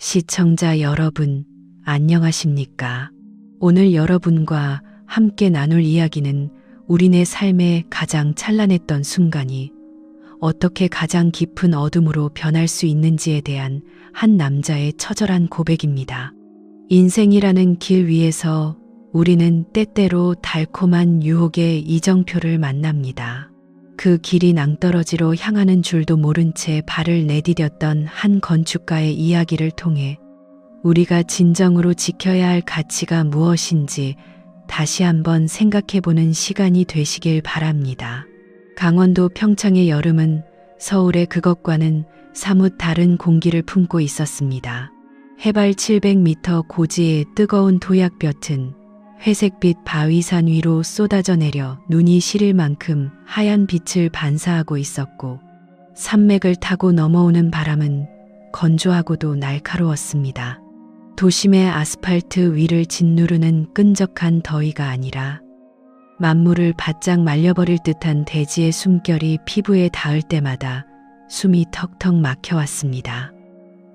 시청자 여러분, 안녕하십니까? 오늘 여러분과 함께 나눌 이야기는 우리네 삶의 가장 찬란했던 순간이 어떻게 가장 깊은 어둠으로 변할 수 있는지에 대한 한 남자의 처절한 고백입니다. 인생이라는 길 위에서 우리는 때때로 달콤한 유혹의 이정표를 만납니다. 그 길이 낭떠러지로 향하는 줄도 모른 채 발을 내디뎠던 한 건축가의 이야기를 통해 우리가 진정으로 지켜야 할 가치가 무엇인지 다시 한번 생각해보는 시간이 되시길 바랍니다. 강원도 평창의 여름은 서울의 그것과는 사뭇 다른 공기를 품고 있었습니다. 해발 700m 고지의 뜨거운 도약볕은 회색빛 바위산 위로 쏟아져 내려 눈이 시릴 만큼 하얀 빛을 반사하고 있었고, 산맥을 타고 넘어오는 바람은 건조하고도 날카로웠습니다. 도심의 아스팔트 위를 짓누르는 끈적한 더위가 아니라 만물을 바짝 말려버릴 듯한 대지의 숨결이 피부에 닿을 때마다 숨이 턱턱 막혀왔습니다.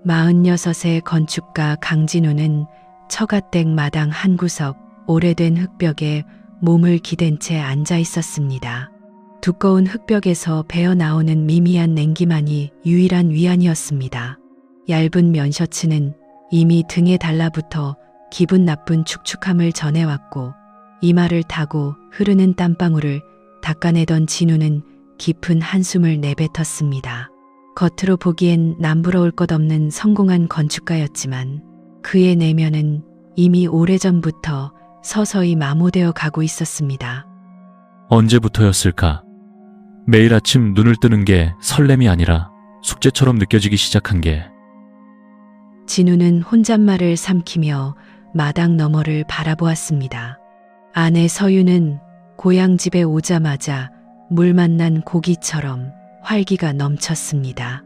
46의 건축가 강진우는 처가댁 마당 한 구석 오래된 흙벽에 몸을 기댄 채 앉아 있었습니다. 두꺼운 흙벽에서 배어나오는 미미한 냉기만이 유일한 위안이었습니다. 얇은 면셔츠는 이미 등에 달라붙어 기분 나쁜 축축함을 전해왔고, 이마를 타고 흐르는 땀방울을 닦아내던 진우는 깊은 한숨을 내뱉었습니다. 겉으로 보기엔 남부러울 것 없는 성공한 건축가였지만 그의 내면은 이미 오래전부터 서서히 마모되어 가고 있었습니다. 언제부터였을까? 매일 아침 눈을 뜨는 게 설렘이 아니라 숙제처럼 느껴지기 시작한 게. 진우는 혼잣말을 삼키며 마당 너머를 바라보았습니다. 아내 서유는 고향집에 오자마자 물 만난 고기처럼 활기가 넘쳤습니다.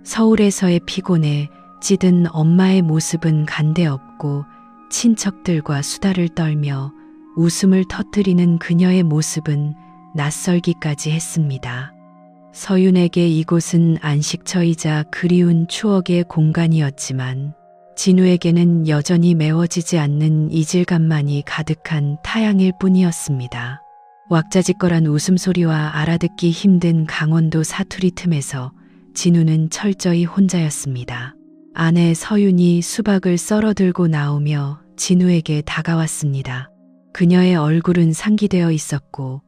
서울에서의 피곤에 찌든 엄마의 모습은 간데없고, 친척들과 수다를 떨며 웃음을 터뜨리는 그녀의 모습은 낯설기까지 했습니다. 서윤에게 이곳은 안식처이자 그리운 추억의 공간이었지만 진우에게는 여전히 메워지지 않는 이질감만이 가득한 타향일 뿐이었습니다. 왁자지껄한 웃음소리와 알아듣기 힘든 강원도 사투리 틈에서 진우는 철저히 혼자였습니다. 아내 서윤이 수박을 썰어들고 나오며 진우에게 다가왔습니다. 그녀의 얼굴은 상기되어 있었고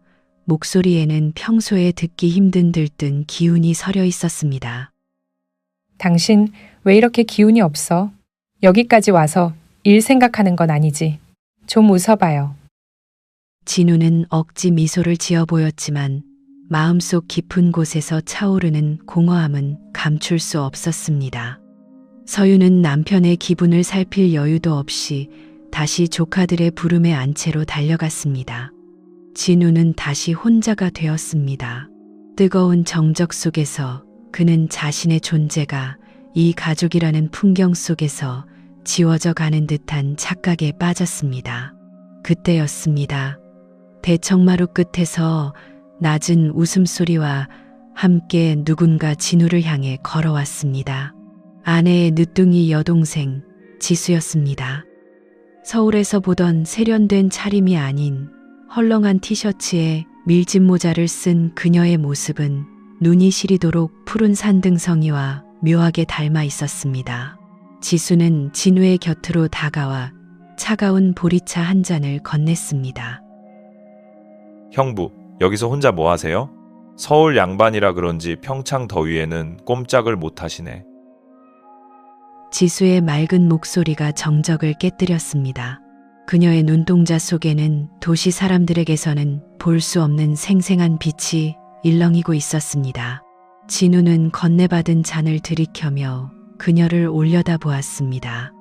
목소리에는 평소에 듣기 힘든 들뜬 기운이 서려 있었습니다. 당신 왜 이렇게 기운이 없어? 여기까지 와서 일 생각하는 건 아니지. 좀 웃어봐요. 진우는 억지 미소를 지어 보였지만 마음속 깊은 곳에서 차오르는 공허함은 감출 수 없었습니다. 서유는 남편의 기분을 살필 여유도 없이 다시 조카들의 부름에 안채로 달려갔습니다. 진우는 다시 혼자가 되었습니다. 뜨거운 정적 속에서 그는 자신의 존재가 이 가족이라는 풍경 속에서 지워져 가는 듯한 착각에 빠졌습니다. 그때였습니다. 대청마루 끝에서 낮은 웃음소리와 함께 누군가 진우를 향해 걸어왔습니다. 아내의 늦둥이 여동생 지수였습니다. 서울에서 보던 세련된 차림이 아닌 헐렁한 티셔츠에 밀짚 모자를 쓴 그녀의 모습은 눈이 시리도록 푸른 산등성이와 묘하게 닮아 있었습니다. 지수는 진우의 곁으로 다가와 차가운 보리차 한 잔을 건넸습니다. 형부, 여기서 혼자 뭐 하세요? 서울 양반이라 그런지 평창 더위에는 꼼짝을 못 하시네. 지수의 맑은 목소리가 정적을 깨뜨렸습니다. 그녀의 눈동자 속에는 도시 사람들에게서는 볼 수 없는 생생한 빛이 일렁이고 있었습니다. 진우는 건네받은 잔을 들이켜며 그녀를 올려다보았습니다.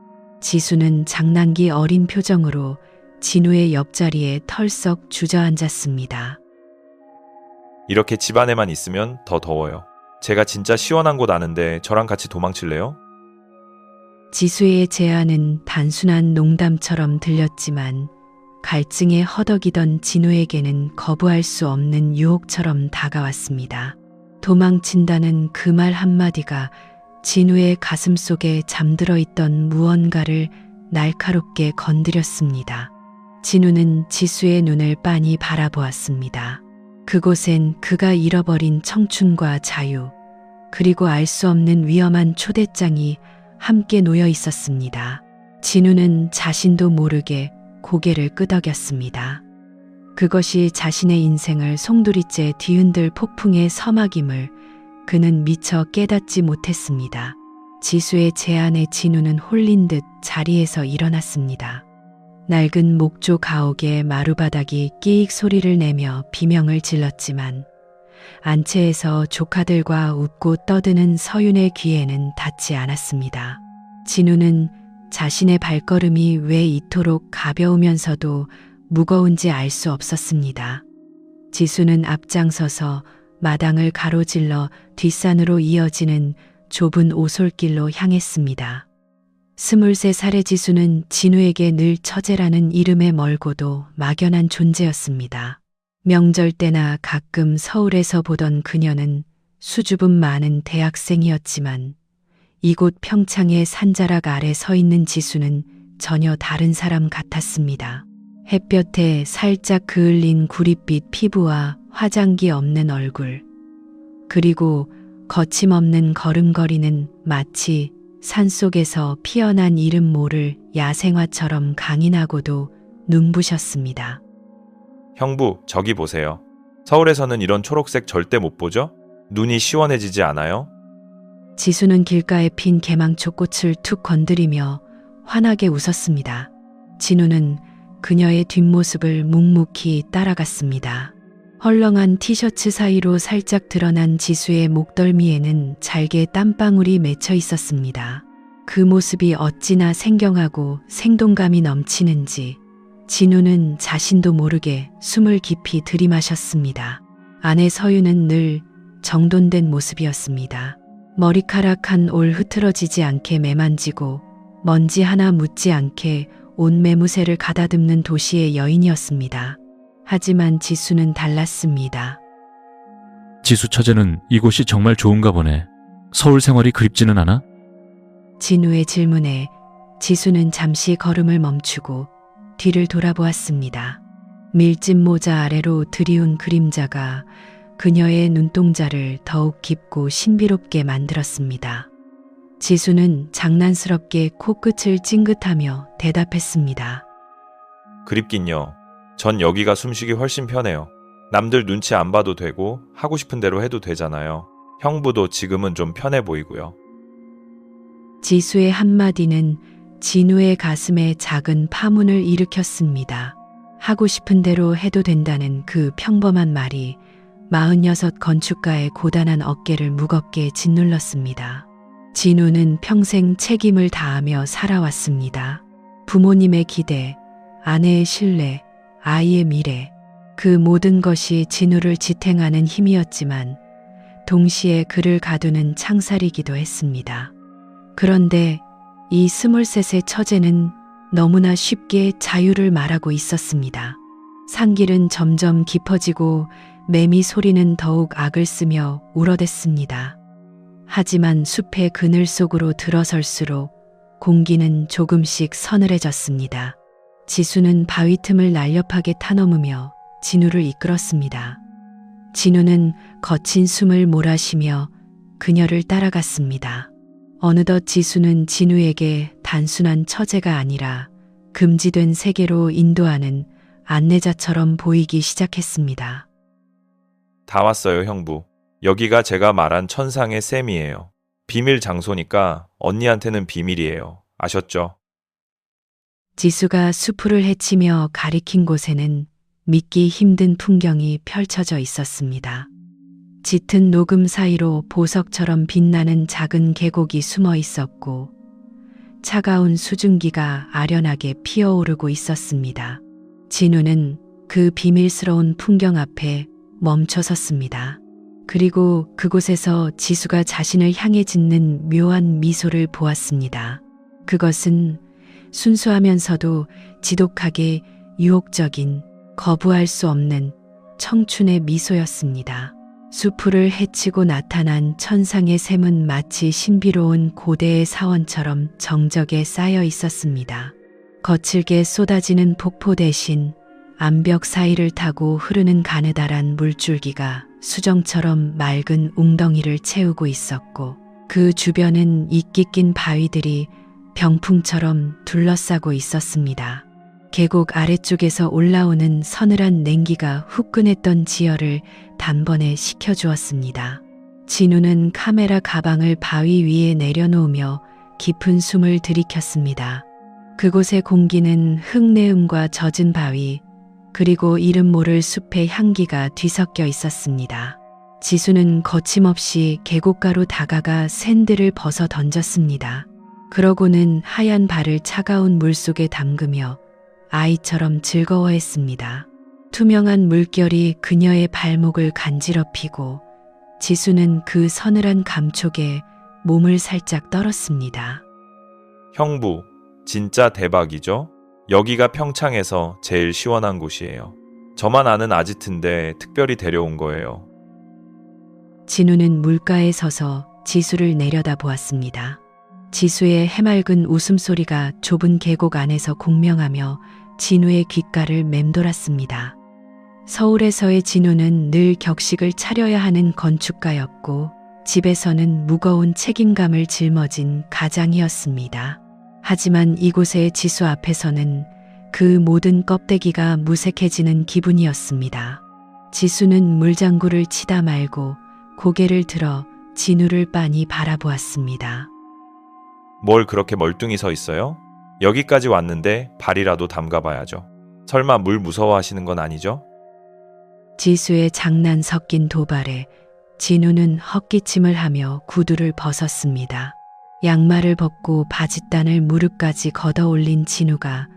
지수는 장난기 어린 표정으로 진우의 옆자리에 털썩 주저앉았습니다. 이렇게 집 안에만 있으면 더 더워요. 제가 진짜 시원한 곳 아는데 저랑 같이 도망칠래요? 지수의 제안은 단순한 농담처럼 들렸지만 갈증에 허덕이던 진우에게는 거부할 수 없는 유혹처럼 다가왔습니다. 도망친다는 그 말 한마디가 진우의 가슴 속에 잠들어 있던 무언가를 날카롭게 건드렸습니다. 진우는 지수의 눈을 빤히 바라보았습니다. 그곳엔 그가 잃어버린 청춘과 자유, 그리고 알 수 없는 위험한 초대장이 함께 놓여 있었습니다. 진우는 자신도 모르게 고개를 끄덕였습니다. 그것이 자신의 인생을 송두리째 뒤흔들 폭풍의 서막임을 그는 미처 깨닫지 못했습니다. 지수의 제안에 진우는 홀린 듯 자리에서 일어났습니다. 낡은 목조 가옥의 마루바닥이 끼익 소리를 내며 비명을 질렀지만 안채에서 조카들과 웃고 떠드는 서윤의 귀에는 닿지 않았습니다. 진우는 자신의 발걸음이 왜 이토록 가벼우면서도 무거운지 알 수 없었습니다. 지수는 앞장서서 마당을 가로질러 뒷산으로 이어지는 좁은 오솔길로 향했습니다. 23살의 지수는 진우에게 늘 처제라는 이름에 멀고도 막연한 존재였습니다. 명절 때나 가끔 서울에서 보던 그녀는 수줍음 많은 대학생이었지만 이곳 평창의 산자락 아래 서 있는 지수는 전혀 다른 사람 같았습니다. 햇볕에 살짝 그을린 구릿빛 피부와 화장기 없는 얼굴, 그리고 거침없는 걸음걸이는 마치 산속에서 피어난 이름 모를 야생화처럼 강인하고도 눈부셨습니다. 형부, 저기 보세요. 서울에서는 이런 초록색 절대 못 보죠? 눈이 시원해지지 않아요? 지수는 길가에 핀 개망초 꽃을 툭 건드리며 환하게 웃었습니다. 진우는 그녀의 뒷모습을 묵묵히 따라갔습니다. 헐렁한 티셔츠 사이로 살짝 드러난 지수의 목덜미에는 잘게 땀방울이 맺혀 있었습니다. 그 모습이 어찌나 생경하고 생동감이 넘치는지 진우는 자신도 모르게 숨을 깊이 들이마셨습니다. 아내 서윤은 늘 정돈된 모습이었습니다. 머리카락 한 올 흐트러지지 않게 매만지고 먼지 하나 묻지 않게 온 매무새를 가다듬는 도시의 여인이었습니다. 하지만 지수는 달랐습니다. 지수 처제는 이곳이 정말 좋은가 보네. 서울 생활이 그립지는 않아? 진우의 질문에 지수는 잠시 걸음을 멈추고 뒤를 돌아보았습니다. 밀짚 모자 아래로 드리운 그림자가 그녀의 눈동자를 더욱 깊고 신비롭게 만들었습니다. 지수는 장난스럽게 코끝을 찡긋하며 대답했습니다. 그립긴요. 전 여기가 숨쉬기 훨씬 편해요. 남들 눈치 안 봐도 되고 하고 싶은 대로 해도 되잖아요. 형부도 지금은 좀 편해 보이고요. 지수의 한마디는 진우의 가슴에 작은 파문을 일으켰습니다. 하고 싶은 대로 해도 된다는 그 평범한 말이 46 건축가의 고단한 어깨를 무겁게 짓눌렀습니다. 진우는 평생 책임을 다하며 살아왔습니다. 부모님의 기대, 아내의 신뢰, 아이의 미래, 그 모든 것이 진우를 지탱하는 힘이었지만 동시에 그를 가두는 창살이기도 했습니다. 그런데 이 23의 처제는 너무나 쉽게 자유를 말하고 있었습니다. 산길은 점점 깊어지고 매미 소리는 더욱 악을 쓰며 울어댔습니다. 하지만 숲의 그늘 속으로 들어설수록 공기는 조금씩 서늘해졌습니다. 지수는 바위 틈을 날렵하게 타넘으며 진우를 이끌었습니다. 진우는 거친 숨을 몰아쉬며 그녀를 따라갔습니다. 어느덧 지수는 진우에게 단순한 처제가 아니라 금지된 세계로 인도하는 안내자처럼 보이기 시작했습니다. 다 왔어요, 형부. 여기가 제가 말한 천상의 셈이에요. 비밀 장소니까 언니한테는 비밀이에요. 아셨죠? 지수가 수풀을 헤치며 가리킨 곳에는 믿기 힘든 풍경이 펼쳐져 있었습니다. 짙은 녹음 사이로 보석처럼 빛나는 작은 계곡이 숨어 있었고 차가운 수증기가 아련하게 피어오르고 있었습니다. 진우는 그 비밀스러운 풍경 앞에 멈춰 섰습니다. 그리고 그곳에서 지수가 자신을 향해 짓는 묘한 미소를 보았습니다. 그것은 순수하면서도 지독하게 유혹적인, 거부할 수 없는 청춘의 미소였습니다. 수풀을 헤치고 나타난 천상의 샘은 마치 신비로운 고대의 사원처럼 정적에 쌓여 있었습니다. 거칠게 쏟아지는 폭포 대신 암벽 사이를 타고 흐르는 가느다란 물줄기가 수정처럼 맑은 웅덩이를 채우고 있었고, 그 주변은 이끼 낀 바위들이 병풍처럼 둘러싸고 있었습니다. 계곡 아래쪽에서 올라오는 서늘한 냉기가 후끈했던 지혈을 단번에 식혀주었습니다. 진우는 카메라 가방을 바위 위에 내려놓으며 깊은 숨을 들이켰습니다. 그곳의 공기는 흙내음과 젖은 바위, 그리고 이름 모를 숲의 향기가 뒤섞여 있었습니다. 지수는 거침없이 계곡가로 다가가 샌들을 벗어 던졌습니다. 그러고는 하얀 발을 차가운 물속에 담그며 아이처럼 즐거워했습니다. 투명한 물결이 그녀의 발목을 간지럽히고 지수는 그 서늘한 감촉에 몸을 살짝 떨었습니다. 형부, 진짜 대박이죠? 여기가 평창에서 제일 시원한 곳이에요. 저만 아는 아지트인데 특별히 데려온 거예요. 진우는 물가에 서서 지수를 내려다보았습니다. 지수의 해맑은 웃음소리가 좁은 계곡 안에서 공명하며 진우의 귓가를 맴돌았습니다. 서울에서의 진우는 늘 격식을 차려야 하는 건축가였고, 집에서는 무거운 책임감을 짊어진 가장이었습니다. 하지만 이곳의 지수 앞에서는 그 모든 껍데기가 무색해지는 기분이었습니다. 지수는 물장구를 치다 말고 고개를 들어 진우를 빤히 바라보았습니다. 뭘 그렇게 멀뚱히 서 있어요? 여기까지 왔는데 발이라도 담가봐야죠. 설마 물 무서워하시는 건 아니죠? 지수의 장난 섞인 도발에 진우는 헛기침을 하며 구두를 벗었습니다. 양말을 벗고 바짓단을 무릎까지 걷어 올린 진우가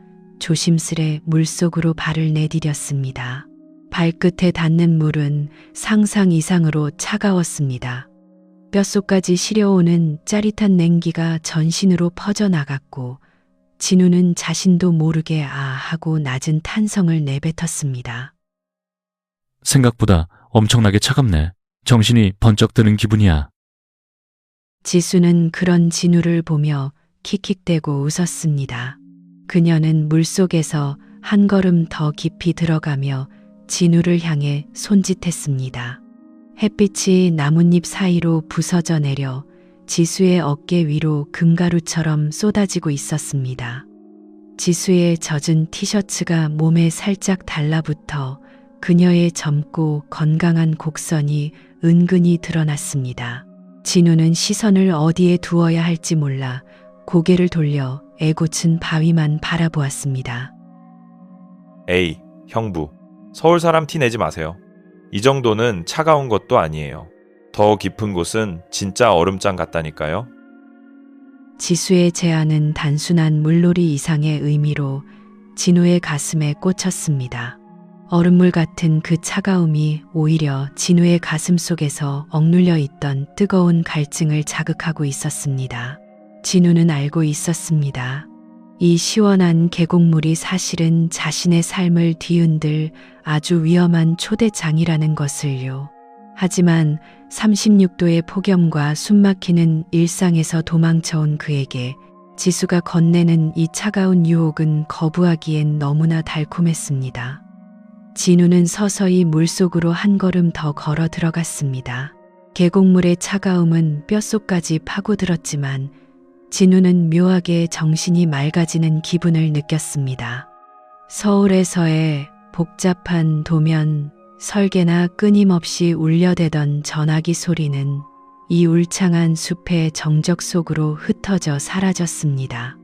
조심스레 물속으로 발을 내디뎠습니다. 발끝에 닿는 물은 상상 이상으로 차가웠습니다. 뼛속까지 시려오는 짜릿한 냉기가 전신으로 퍼져나갔고, 진우는 자신도 모르게 아 하고 낮은 탄성을 내뱉었습니다. 생각보다 엄청나게 차갑네. 정신이 번쩍 드는 기분이야. 지수는 그런 진우를 보며 킥킥대고 웃었습니다. 그녀는 물속에서 한 걸음 더 깊이 들어가며 진우를 향해 손짓했습니다. 햇빛이 나뭇잎 사이로 부서져 내려 지수의 어깨 위로 금가루처럼 쏟아지고 있었습니다. 지수의 젖은 티셔츠가 몸에 살짝 달라붙어 그녀의 젊고 건강한 곡선이 은근히 드러났습니다. 진우는 시선을 어디에 두어야 할지 몰라 고개를 돌려 애꿎은 바위만 바라보았습니다. 에이, 형부. 서울 사람 티 내지 마세요. 이 정도는 차가운 것도 아니에요. 더 깊은 곳은 진짜 얼음장 같다니까요. 지수의 제안은 단순한 물놀이 이상의 의미로 진우의 가슴에 꽂혔습니다. 얼음물 같은 그 차가움이 오히려 진우의 가슴 속에서 억눌려 있던 뜨거운 갈증을 자극하고 있었습니다. 진우는 알고 있었습니다. 이 시원한 계곡물이 사실은 자신의 삶을 뒤흔들 아주 위험한 초대장이라는 것을요. 하지만 36도의 폭염과 숨막히는 일상에서 도망쳐온 그에게 지수가 건네는 이 차가운 유혹은 거부하기엔 너무나 달콤했습니다. 진우는 서서히 물속으로 한 걸음 더 걸어 들어갔습니다. 계곡물의 차가움은 뼛속까지 파고들었지만 진우는 묘하게 정신이 맑아지는 기분을 느꼈습니다. 서울에서의 복잡한 도면, 설계나 끊임없이 울려대던 전화기 소리는 이 울창한 숲의 정적 속으로 흩어져 사라졌습니다.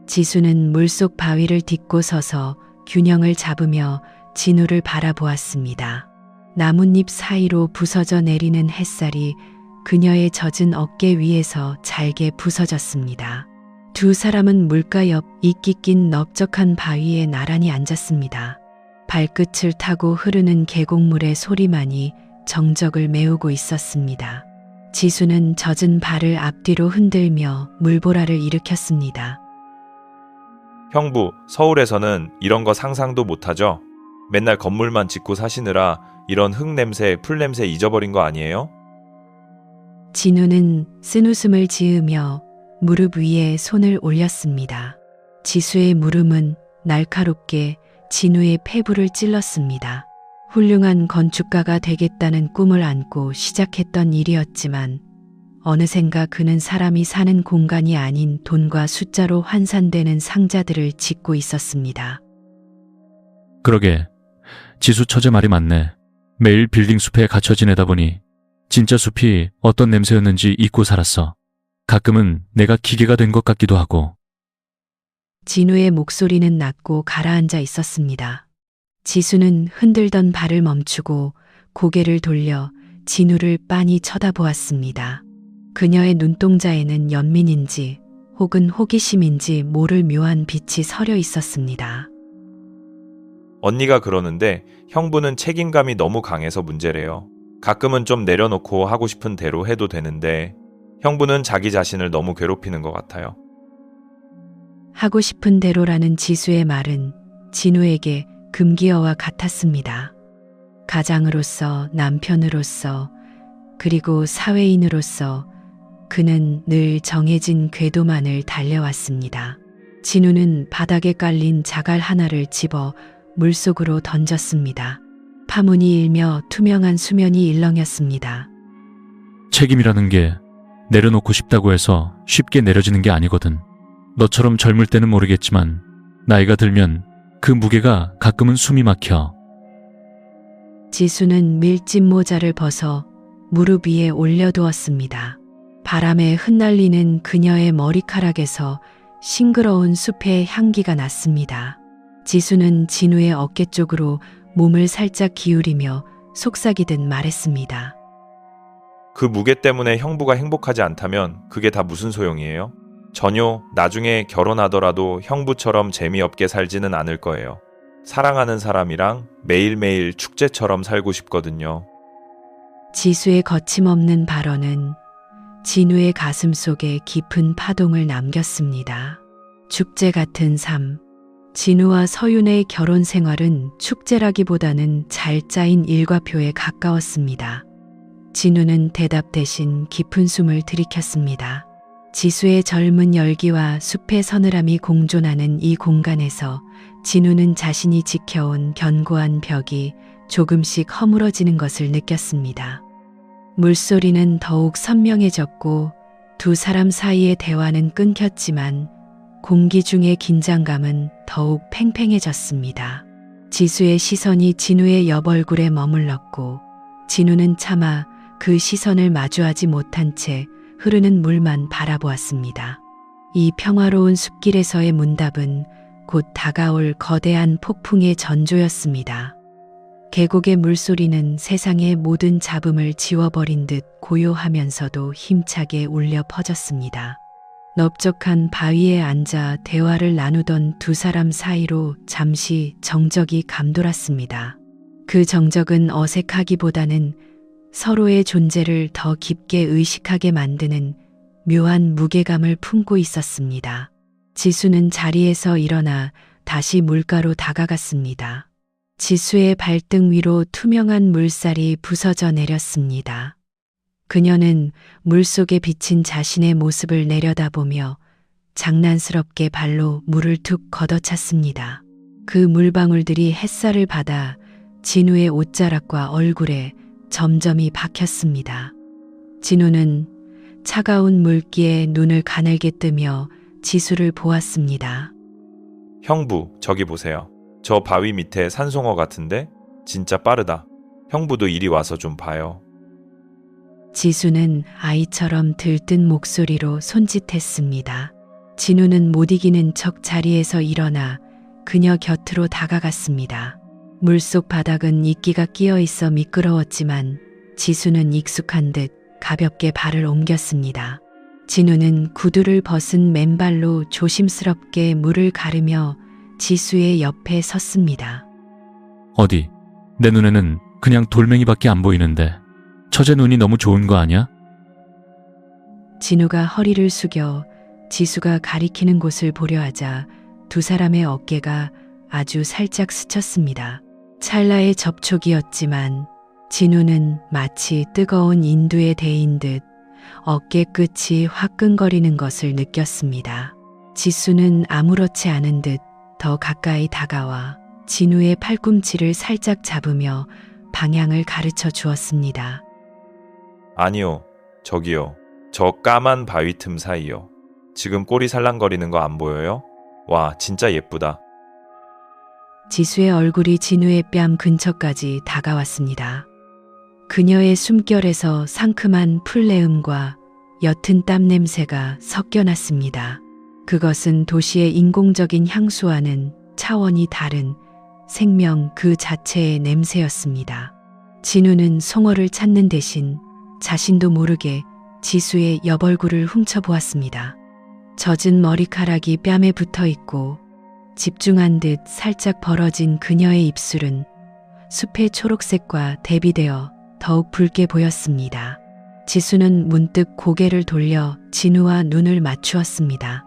지수는 물속 바위를 딛고 서서 균형을 잡으며 진우를 바라보았습니다. 나뭇잎 사이로 부서져 내리는 햇살이 그녀의 젖은 어깨 위에서 잘게 부서졌습니다. 두 사람은 물가 옆 이끼 낀 넓적한 바위에 나란히 앉았습니다. 발끝을 타고 흐르는 계곡물의 소리만이 정적을 메우고 있었습니다. 지수는 젖은 발을 앞뒤로 흔들며 물보라를 일으켰습니다. 형부, 서울에서는 이런 거 상상도 못하죠? 맨날 건물만 짓고 사시느라 이런 흙 냄새, 풀 냄새 잊어버린 거 아니에요? 진우는 쓴웃음을 지으며 무릎 위에 손을 올렸습니다. 지수의 물음은 날카롭게 진우의 폐부를 찔렀습니다. 훌륭한 건축가가 되겠다는 꿈을 안고 시작했던 일이었지만 어느샌가 그는 사람이 사는 공간이 아닌 돈과 숫자로 환산되는 상자들을 짓고 있었습니다. 그러게, 지수 처제 말이 맞네. 매일 빌딩 숲에 갇혀 지내다 보니 진짜 숲이 어떤 냄새였는지 잊고 살았어. 가끔은 내가 기계가 된 것 같기도 하고. 진우의 목소리는 낮고 가라앉아 있었습니다. 지수는 흔들던 발을 멈추고 고개를 돌려 진우를 빤히 쳐다보았습니다. 그녀의 눈동자에는 연민인지 혹은 호기심인지 모를 묘한 빛이 서려 있었습니다. 언니가 그러는데 형부는 책임감이 너무 강해서 문제래요. 가끔은 좀 내려놓고 하고 싶은 대로 해도 되는데 형부는 자기 자신을 너무 괴롭히는 것 같아요. 하고 싶은 대로라는 지수의 말은 진우에게 금기어와 같았습니다. 가장으로서, 남편으로서, 그리고 사회인으로서 그는 늘 정해진 궤도만을 달려왔습니다. 진우는 바닥에 깔린 자갈 하나를 집어 물속으로 던졌습니다. 파문이 일며 투명한 수면이 일렁였습니다. 책임이라는 게 내려놓고 싶다고 해서 쉽게 내려지는 게 아니거든. 너처럼 젊을 때는 모르겠지만 나이가 들면 그 무게가 가끔은 숨이 막혀. 지수는 밀짚 모자를 벗어 무릎 위에 올려두었습니다. 바람에 흩날리는 그녀의 머리카락에서 싱그러운 숲의 향기가 났습니다. 지수는 진우의 어깨 쪽으로 몸을 살짝 기울이며 속삭이듯 말했습니다. 그 무게 때문에 형부가 행복하지 않다면 그게 다 무슨 소용이에요? 전혀 나중에 결혼하더라도 형부처럼 재미없게 살지는 않을 거예요. 사랑하는 사람이랑 매일매일 축제처럼 살고 싶거든요. 지수의 거침없는 발언은 진우의 가슴 속에 깊은 파동을 남겼습니다. 축제 같은 삶. 진우와 서윤의 결혼 생활은 축제라기보다는 잘 짜인 일과표에 가까웠습니다. 진우는 대답 대신 깊은 숨을 들이켰습니다. 지수의 젊은 열기와 숲의 서늘함이 공존하는 이 공간에서 진우는 자신이 지켜온 견고한 벽이 조금씩 허물어지는 것을 느꼈습니다. 물소리는 더욱 선명해졌고 두 사람 사이의 대화는 끊겼지만 공기 중의 긴장감은 더욱 팽팽해졌습니다. 지수의 시선이 진우의 옆얼굴에 머물렀고 진우는 차마 그 시선을 마주하지 못한 채 흐르는 물만 바라보았습니다. 이 평화로운 숲길에서의 문답은 곧 다가올 거대한 폭풍의 전조였습니다. 계곡의 물소리는 세상의 모든 잡음을 지워버린 듯 고요하면서도 힘차게 울려 퍼졌습니다. 넓적한 바위에 앉아 대화를 나누던 두 사람 사이로 잠시 정적이 감돌았습니다. 그 정적은 어색하기보다는 서로의 존재를 더 깊게 의식하게 만드는 묘한 무게감을 품고 있었습니다. 지수는 자리에서 일어나 다시 물가로 다가갔습니다. 지수의 발등 위로 투명한 물살이 부서져 내렸습니다. 그녀는 물속에 비친 자신의 모습을 내려다보며 장난스럽게 발로 물을 툭 걷어찼습니다. 그 물방울들이 햇살을 받아 진우의 옷자락과 얼굴에 점점이 박혔습니다. 진우는 차가운 물기에 눈을 가늘게 뜨며 지수를 보았습니다. 형부, 저기 보세요. 저 바위 밑에 산송어 같은데? 진짜 빠르다. 형부도 이리 와서 좀 봐요. 지수는 아이처럼 들뜬 목소리로 손짓했습니다. 진우는 못 이기는 척 자리에서 일어나 그녀 곁으로 다가갔습니다. 물속 바닥은 이끼가 끼어 있어 미끄러웠지만 지수는 익숙한 듯 가볍게 발을 옮겼습니다. 진우는 구두를 벗은 맨발로 조심스럽게 물을 가르며 지수의 옆에 섰습니다. 어디? 내 눈에는 그냥 돌멩이밖에 안 보이는데 처제 눈이 너무 좋은 거 아니야? 진우가 허리를 숙여 지수가 가리키는 곳을 보려 하자 두 사람의 어깨가 아주 살짝 스쳤습니다. 찰나의 접촉이었지만 진우는 마치 뜨거운 인두에 데인 듯 어깨 끝이 화끈거리는 것을 느꼈습니다. 지수는 아무렇지 않은 듯 더 가까이 다가와 진우의 팔꿈치를 살짝 잡으며 방향을 가르쳐 주었습니다. 아니요, 저기요. 저 까만 바위 틈 사이요. 지금 꼬리 살랑거리는 거 안 보여요? 와, 진짜 예쁘다. 지수의 얼굴이 진우의 뺨 근처까지 다가왔습니다. 그녀의 숨결에서 상큼한 풀내음과 옅은 땀 냄새가 섞여 났습니다. 그것은 도시의 인공적인 향수와는 차원이 다른 생명 그 자체의 냄새였습니다. 진우는 송어를 찾는 대신 자신도 모르게 지수의 옆얼굴을 훔쳐보았습니다. 젖은 머리카락이 뺨에 붙어 있고 집중한 듯 살짝 벌어진 그녀의 입술은 숲의 초록색과 대비되어 더욱 붉게 보였습니다. 지수는 문득 고개를 돌려 진우와 눈을 맞추었습니다.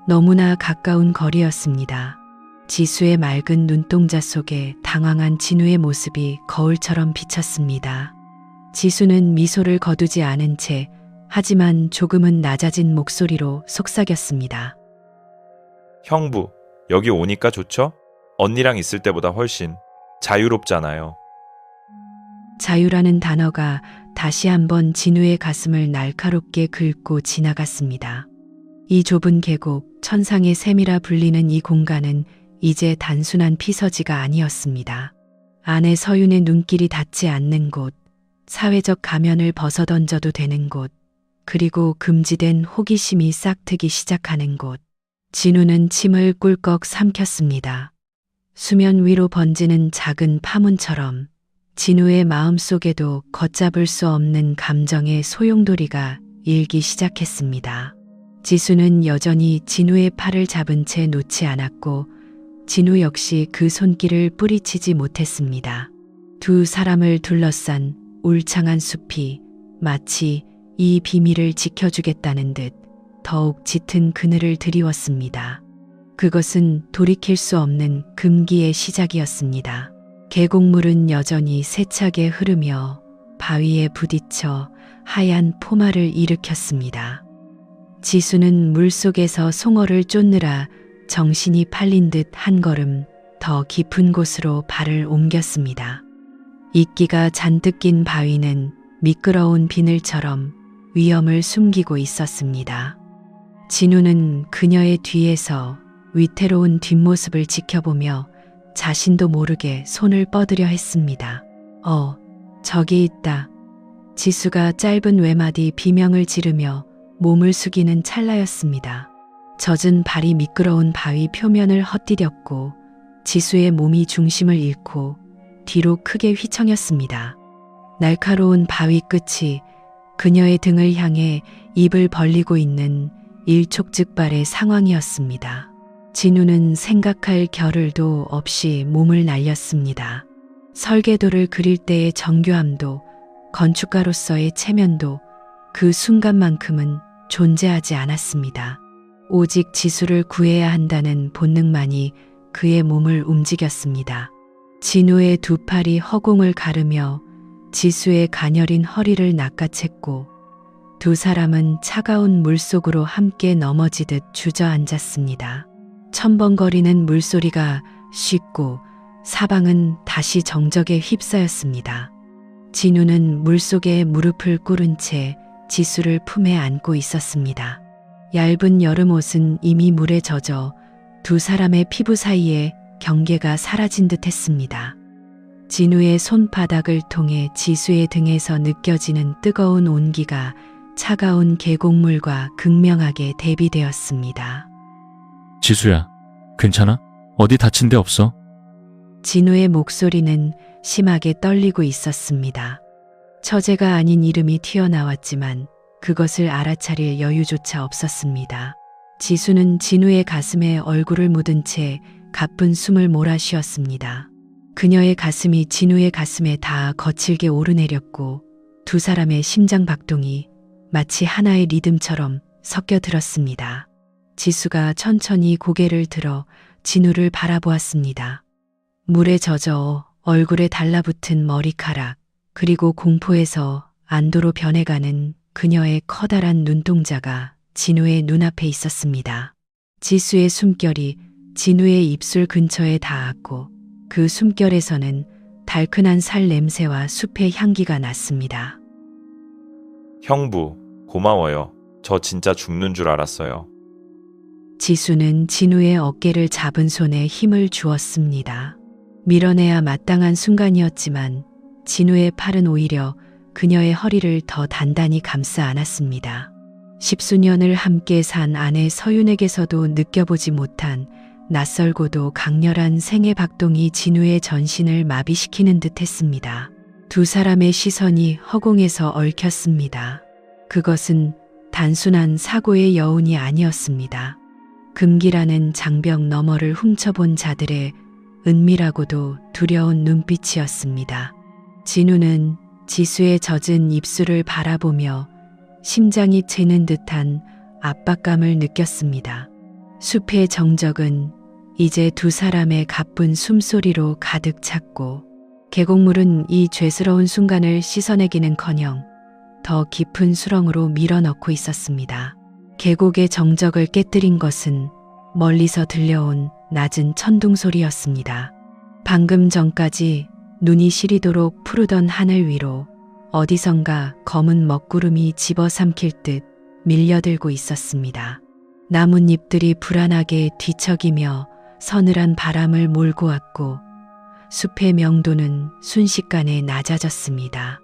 너무나 가까운 거리였습니다. 지수의 맑은 눈동자 속에 당황한 진우의 모습이 거울처럼 비쳤습니다. 지수는 미소를 거두지 않은 채 하지만 조금은 낮아진 목소리로 속삭였습니다. 형부, 여기 오니까 좋죠? 언니랑 있을 때보다 훨씬 자유롭잖아요. 자유라는 단어가 다시 한번 진우의 가슴을 날카롭게 긁고 지나갔습니다. 이 좁은 계곡, 천상의 샘이라 불리는 이 공간은 이제 단순한 피서지가 아니었습니다. 안에 서윤의 눈길이 닿지 않는 곳, 사회적 가면을 벗어던져도 되는 곳, 그리고 금지된 호기심이 싹트기 시작하는 곳. 진우는 침을 꿀꺽 삼켰습니다. 수면 위로 번지는 작은 파문처럼 진우의 마음 속에도 걷잡을 수 없는 감정의 소용돌이가 일기 시작했습니다. 지수는 여전히 진우의 팔을 잡은 채 놓지 않았고 진우 역시 그 손길을 뿌리치지 못했습니다. 두 사람을 둘러싼 울창한 숲이 마치 이 비밀을 지켜주겠다는 듯 더욱 짙은 그늘을 드리웠습니다. 그것은 돌이킬 수 없는 금기의 시작이었습니다. 계곡물은 여전히 세차게 흐르며 바위에 부딪혀 하얀 포마를 일으켰습니다. 지수는 물속에서 송어를 쫓느라 정신이 팔린 듯 한 걸음 더 깊은 곳으로 발을 옮겼습니다. 이끼가 잔뜩 낀 바위는 미끄러운 비늘처럼 위험을 숨기고 있었습니다. 진우는 그녀의 뒤에서 위태로운 뒷모습을 지켜보며 자신도 모르게 손을 뻗으려 했습니다. 저기 있다. 지수가 짧은 외마디 비명을 지르며 몸을 숙이는 찰나였습니다. 젖은 발이 미끄러운 바위 표면을 헛디뎠고 지수의 몸이 중심을 잃고 뒤로 크게 휘청였습니다. 날카로운 바위 끝이 그녀의 등을 향해 입을 벌리고 있는 일촉즉발의 상황이었습니다. 진우는 생각할 겨를도 없이 몸을 날렸습니다. 설계도를 그릴 때의 정교함도 건축가로서의 체면도 그 순간만큼은 존재하지 않았습니다. 오직 지수를 구해야 한다는 본능만이 그의 몸을 움직였습니다. 진우의 두 팔이 허공을 가르며 지수의 가녀린 허리를 낚아챘고 두 사람은 차가운 물속으로 함께 넘어지듯 주저앉았습니다. 첨벙거리는 물소리가 쉽고 사방은 다시 정적에 휩싸였습니다. 진우는 물속에 무릎을 꿇은 채 지수를 품에 안고 있었습니다. 얇은 여름옷은 이미 물에 젖어 두 사람의 피부 사이에 경계가 사라진 듯 했습니다. 진우의 손바닥을 통해 지수의 등에서 느껴지는 뜨거운 온기가 차가운 계곡물과 극명하게 대비되었습니다. 지수야, 괜찮아? 어디 다친 데 없어? 진우의 목소리는 심하게 떨리고 있었습니다. 처제가 아닌 이름이 튀어나왔지만 그것을 알아차릴 여유조차 없었습니다. 지수는 진우의 가슴에 얼굴을 묻은 채 가쁜 숨을 몰아쉬었습니다. 그녀의 가슴이 진우의 가슴에 다 거칠게 오르내렸고 두 사람의 심장 박동이 마치 하나의 리듬처럼 섞여 들었습니다. 지수가 천천히 고개를 들어 진우를 바라보았습니다. 물에 젖어 얼굴에 달라붙은 머리카락, 그리고 공포에서 안도로 변해가는 그녀의 커다란 눈동자가 진우의 눈앞에 있었습니다. 지수의 숨결이 진우의 입술 근처에 닿았고 그 숨결에서는 달큰한 살 냄새와 숲의 향기가 났습니다. 형부, 고마워요. 저 진짜 죽는 줄 알았어요. 지수는 진우의 어깨를 잡은 손에 힘을 주었습니다. 밀어내야 마땅한 순간이었지만 진우의 팔은 오히려 그녀의 허리를 더 단단히 감싸 안았습니다. 십수년을 함께 산 아내 서윤에게서도 느껴보지 못한 낯설고도 강렬한 생애 박동이 진우의 전신을 마비시키는 듯 했습니다. 두 사람의 시선이 허공에서 얽혔습니다. 그것은 단순한 사고의 여운이 아니었습니다. 금기라는 장벽 너머를 훔쳐본 자들의 은밀하고도 두려운 눈빛이었습니다. 진우는 지수의 젖은 입술을 바라보며 심장이 채는 듯한 압박감을 느꼈습니다. 숲의 정적은 이제 두 사람의 가쁜 숨소리로 가득 찼고 계곡물은 이 죄스러운 순간을 씻어내기는커녕 더 깊은 수렁으로 밀어넣고 있었습니다. 계곡의 정적을 깨뜨린 것은 멀리서 들려온 낮은 천둥 소리였습니다. 방금 전까지 눈이 시리도록 푸르던 하늘 위로 어디선가 검은 먹구름이 집어삼킬 듯 밀려들고 있었습니다. 나뭇잎들이 불안하게 뒤척이며 서늘한 바람을 몰고 왔고 숲의 명도는 순식간에 낮아졌습니다.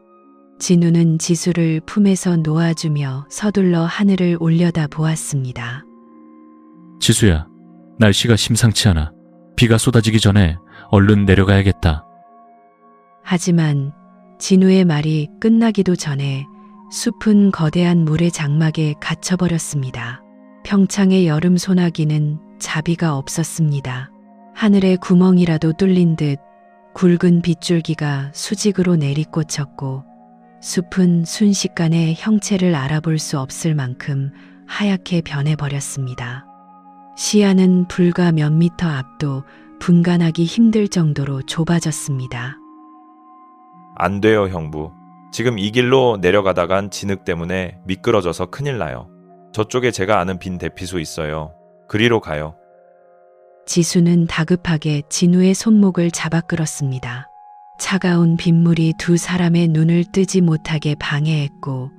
진우는 지수를 품에서 놓아주며 서둘러 하늘을 올려다 보았습니다. 지수야, 날씨가 심상치 않아. 비가 쏟아지기 전에 얼른 내려가야겠다. 하지만 진우의 말이 끝나기도 전에 숲은 거대한 물의 장막에 갇혀버렸습니다. 평창의 여름 소나기는 자비가 없었습니다. 하늘에 구멍이라도 뚫린 듯 굵은 빗줄기가 수직으로 내리꽂혔고 숲은 순식간에 형체를 알아볼 수 없을 만큼 하얗게 변해버렸습니다. 시야는 불과 몇 미터 앞도 분간하기 힘들 정도로 좁아졌습니다. 안 돼요, 형부. 지금 이 길로 내려가다간 진흙 때문에 미끄러져서 큰일 나요. 저쪽에 제가 아는 빈 대피소 있어요. 그리로 가요. 지수는 다급하게 진우의 손목을 잡아 끌었습니다. 차가운 빗물이 두 사람의 눈을 뜨지 못하게 방해했고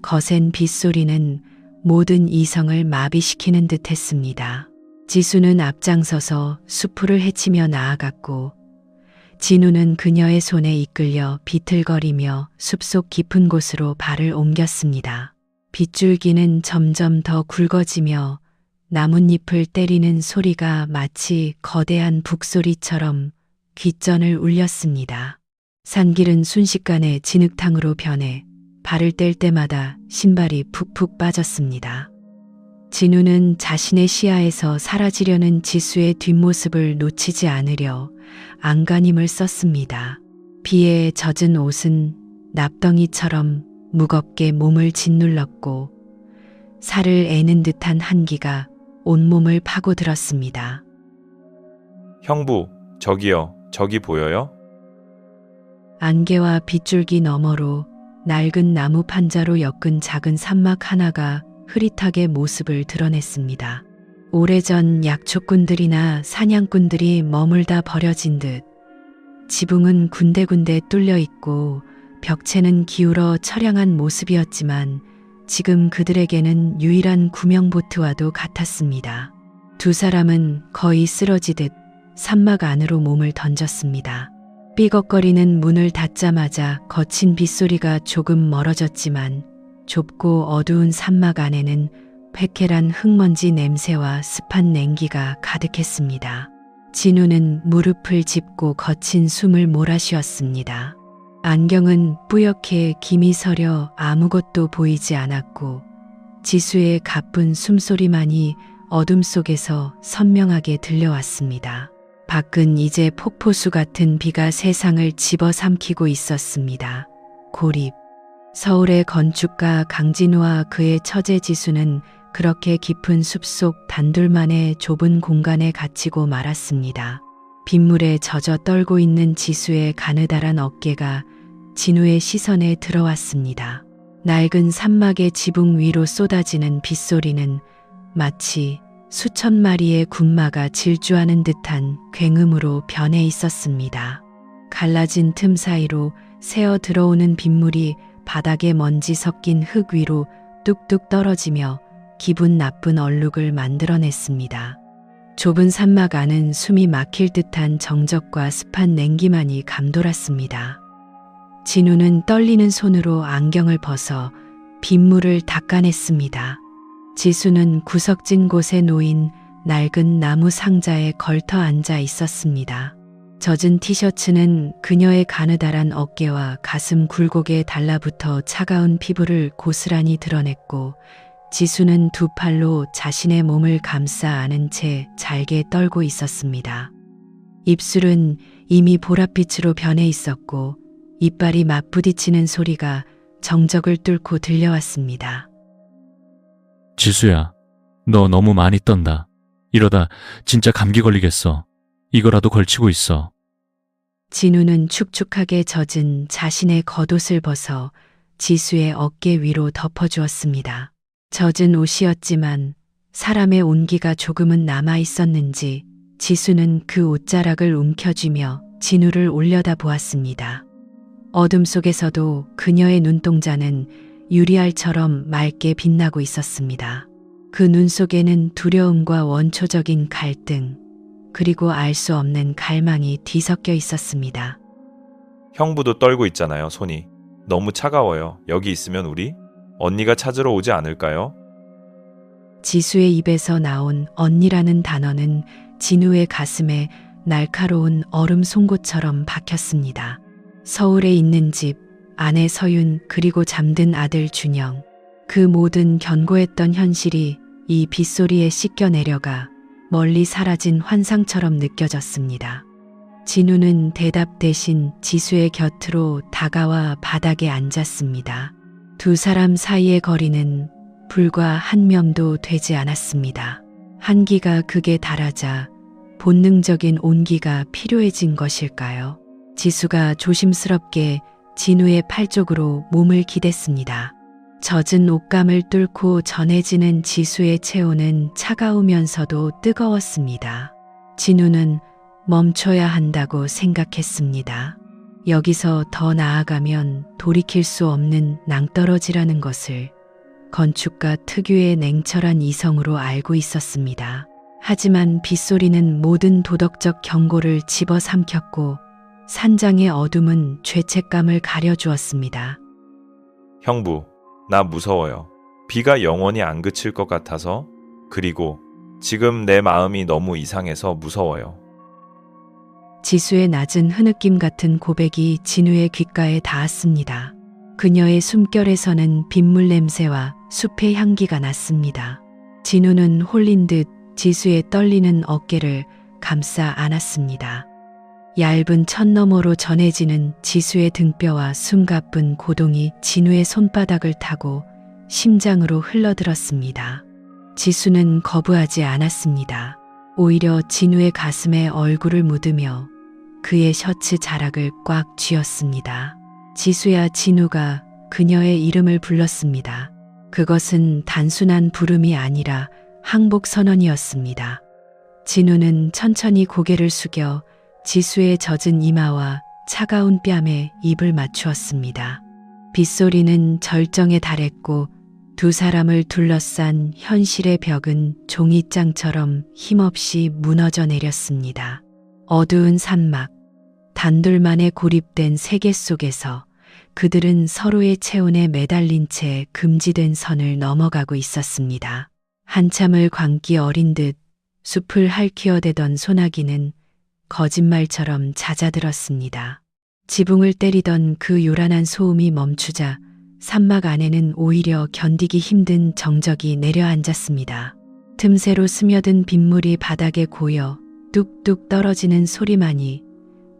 거센 빗소리는 모든 이성을 마비시키는 듯 했습니다. 지수는 앞장서서 수풀을 헤치며 나아갔고 진우는 그녀의 손에 이끌려 비틀거리며 숲속 깊은 곳으로 발을 옮겼습니다. 빗줄기는 점점 더 굵어지며 나뭇잎을 때리는 소리가 마치 거대한 북소리처럼 귓전을 울렸습니다. 산길은 순식간에 진흙탕으로 변해 발을 뗄 때마다 신발이 푹푹 빠졌습니다. 진우는 자신의 시야에서 사라지려는 지수의 뒷모습을 놓치지 않으려 안간힘을 썼습니다. 비에 젖은 옷은 납덩이처럼 무겁게 몸을 짓눌렀고 살을 애는 듯한 한기가 온몸을 파고들었습니다. 형부, 저기요. 저기 보여요? 안개와 빗줄기 너머로 낡은 나무 판자로 엮은 작은 산막 하나가 흐릿하게 모습을 드러냈습니다. 오래전 약초꾼들이나 사냥꾼들이 머물다 버려진 듯 지붕은 군데군데 뚫려 있고 벽체는 기울어 처량한 모습이었지만 지금 그들에게는 유일한 구명보트와도 같았습니다. 두 사람은 거의 쓰러지듯 산막 안으로 몸을 던졌습니다. 삐걱거리는 문을 닫자마자 거친 빗소리가 조금 멀어졌지만 좁고 어두운 산막 안에는 회쾌한 흙먼지 냄새와 습한 냉기가 가득했습니다. 진우는 무릎을 짚고 거친 숨을 몰아쉬었습니다. 안경은 뿌옇게 김이 서려 아무것도 보이지 않았고 지수의 가쁜 숨소리만이 어둠 속에서 선명하게 들려왔습니다. 밖은 이제 폭포수 같은 비가 세상을 집어삼키고 있었습니다. 고립. 서울의 건축가 강진우와 그의 처제 지수는 그렇게 깊은 숲속 단둘만의 좁은 공간에 갇히고 말았습니다. 빗물에 젖어 떨고 있는 지수의 가느다란 어깨가 진우의 시선에 들어왔습니다. 낡은 산막의 지붕 위로 쏟아지는 빗소리는 마치 수천 마리의 군마가 질주하는 듯한 굉음으로 변해 있었습니다. 갈라진 틈 사이로 새어 들어오는 빗물이 바닥에 먼지 섞인 흙 위로 뚝뚝 떨어지며 기분 나쁜 얼룩을 만들어냈습니다. 좁은 산막 안은 숨이 막힐 듯한 정적과 습한 냉기만이 감돌았습니다. 진우는 떨리는 손으로 안경을 벗어 빗물을 닦아냈습니다. 지수는 구석진 곳에 놓인 낡은 나무 상자에 걸터 앉아 있었습니다. 젖은 티셔츠는 그녀의 가느다란 어깨와 가슴 굴곡에 달라붙어 차가운 피부를 고스란히 드러냈고, 지수는 두 팔로 자신의 몸을 감싸 안은 채 잘게 떨고 있었습니다. 입술은 이미 보랏빛으로 변해 있었고 이빨이 맞부딪히는 소리가 정적을 뚫고 들려왔습니다. 지수야, 너 너무 많이 떤다. 이러다 진짜 감기 걸리겠어. 이거라도 걸치고 있어. 진우는 축축하게 젖은 자신의 겉옷을 벗어 지수의 어깨 위로 덮어주었습니다. 젖은 옷이었지만 사람의 온기가 조금은 남아 있었는지 지수는 그 옷자락을 움켜쥐며 진우를 올려다 보았습니다. 어둠 속에서도 그녀의 눈동자는 유리알처럼 맑게 빛나고 있었습니다. 그 눈 속에는 두려움과 원초적인 갈등, 그리고 알 수 없는 갈망이 뒤섞여 있었습니다. 형부도 떨고 있잖아요, 손이. 너무 차가워요. 여기 있으면 우리? 언니가 찾으러 오지 않을까요? 지수의 입에서 나온 언니라는 단어는 진우의 가슴에 날카로운 얼음 송곳처럼 박혔습니다. 서울에 있는 집, 아내 서윤, 그리고 잠든 아들 준영. 그 모든 견고했던 현실이 이 빗소리에 씻겨 내려가 멀리 사라진 환상처럼 느껴졌습니다. 진우는 대답 대신 지수의 곁으로 다가와 바닥에 앉았습니다. 두 사람 사이의 거리는 불과 한 뼘도 되지 않았습니다. 한기가 극에 달하자 본능적인 온기가 필요해진 것일까요? 지수가 조심스럽게 진우의 팔 쪽으로 몸을 기댔습니다. 젖은 옷감을 뚫고 전해지는 지수의 체온은 차가우면서도 뜨거웠습니다. 진우는 멈춰야 한다고 생각했습니다. 여기서 더 나아가면 돌이킬 수 없는 낭떠러지라는 것을 건축가 특유의 냉철한 이성으로 알고 있었습니다. 하지만 빗소리는 모든 도덕적 경고를 집어삼켰고 산장의 어둠은 죄책감을 가려주었습니다. 형부, 나 무서워요. 비가 영원히 안 그칠 것 같아서, 그리고 지금 내 마음이 너무 이상해서 무서워요. 지수의 낮은 흐느낌 같은 고백이 진우의 귓가에 닿았습니다. 그녀의 숨결에서는 빗물 냄새와 숲의 향기가 났습니다. 진우는 홀린 듯 지수의 떨리는 어깨를 감싸 안았습니다. 얇은 천 너머로 전해지는 지수의 등뼈와 숨가쁜 고동이 진우의 손바닥을 타고 심장으로 흘러들었습니다. 지수는 거부하지 않았습니다. 오히려 진우의 가슴에 얼굴을 묻으며 그의 셔츠 자락을 꽉 쥐었습니다. 지수야. 진우가 그녀의 이름을 불렀습니다. 그것은 단순한 부름이 아니라 항복 선언이었습니다. 진우는 천천히 고개를 숙여 지수의 젖은 이마와 차가운 뺨에 입을 맞추었습니다. 빗소리는 절정에 달했고 두 사람을 둘러싼 현실의 벽은 종이장처럼 힘없이 무너져 내렸습니다. 어두운 산막, 단둘만의 고립된 세계 속에서 그들은 서로의 체온에 매달린 채 금지된 선을 넘어가고 있었습니다. 한참을 광기 어린 듯 숲을 핥히어대던 소나기는 거짓말처럼 잦아들었습니다. 지붕을 때리던 그 요란한 소음이 멈추자 산막 안에는 오히려 견디기 힘든 정적이 내려앉았습니다. 틈새로 스며든 빗물이 바닥에 고여 뚝뚝 떨어지는 소리만이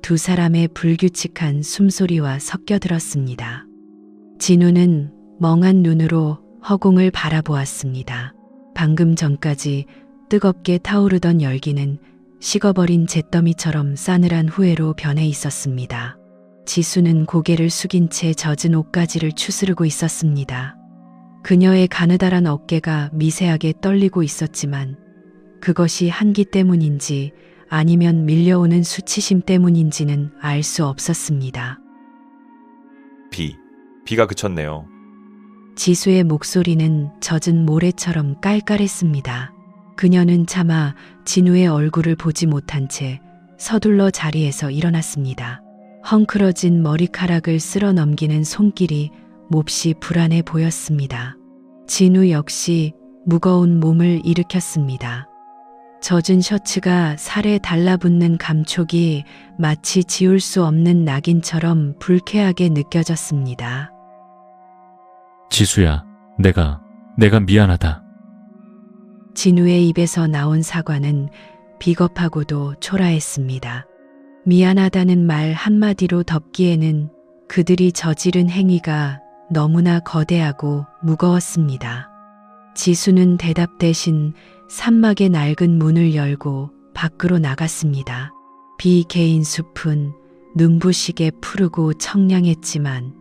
두 사람의 불규칙한 숨소리와 섞여 들었습니다. 진우는 멍한 눈으로 허공을 바라보았습니다. 방금 전까지 뜨겁게 타오르던 열기는 식어버린 잿더미처럼 싸늘한 후회로 변해 있었습니다. 지수는 고개를 숙인 채 젖은 옷가지를 추스르고 있었습니다. 그녀의 가느다란 어깨가 미세하게 떨리고 있었지만 그것이 한기 때문인지 아니면 밀려오는 수치심 때문인지는 알 수 없었습니다. 비가 그쳤네요. 지수의 목소리는 젖은 모래처럼 깔깔했습니다. 그녀는 차마 진우의 얼굴을 보지 못한 채 서둘러 자리에서 일어났습니다. 헝클어진 머리카락을 쓸어 넘기는 손길이 몹시 불안해 보였습니다. 진우 역시 무거운 몸을 일으켰습니다. 젖은 셔츠가 살에 달라붙는 감촉이 마치 지울 수 없는 낙인처럼 불쾌하게 느껴졌습니다. 지수야, 내가 미안하다. 진우의 입에서 나온 사과는 비겁하고도 초라했습니다. 미안하다는 말 한마디로 덮기에는 그들이 저지른 행위가 너무나 거대하고 무거웠습니다. 지수는 대답 대신 산막의 낡은 문을 열고 밖으로 나갔습니다. 비 개인 숲은 눈부시게 푸르고 청량했지만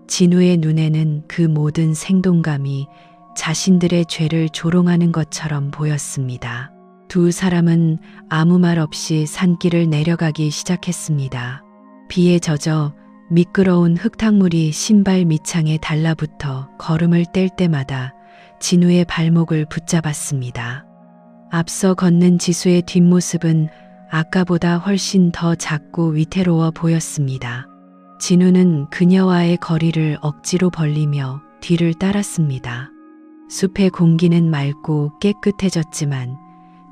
진우의 눈에는 그 모든 생동감이 자신들의 죄를 조롱하는 것처럼 보였습니다. 두 사람은 아무 말 없이 산길을 내려가기 시작했습니다. 비에 젖어 미끄러운 흙탕물이 신발 밑창에 달라붙어 걸음을 뗄 때마다 진우의 발목을 붙잡았습니다. 앞서 걷는 지수의 뒷모습은 아까보다 훨씬 더 작고 위태로워 보였습니다. 진우는 그녀와의 거리를 억지로 벌리며 뒤를 따랐습니다. 숲의 공기는 맑고 깨끗해졌지만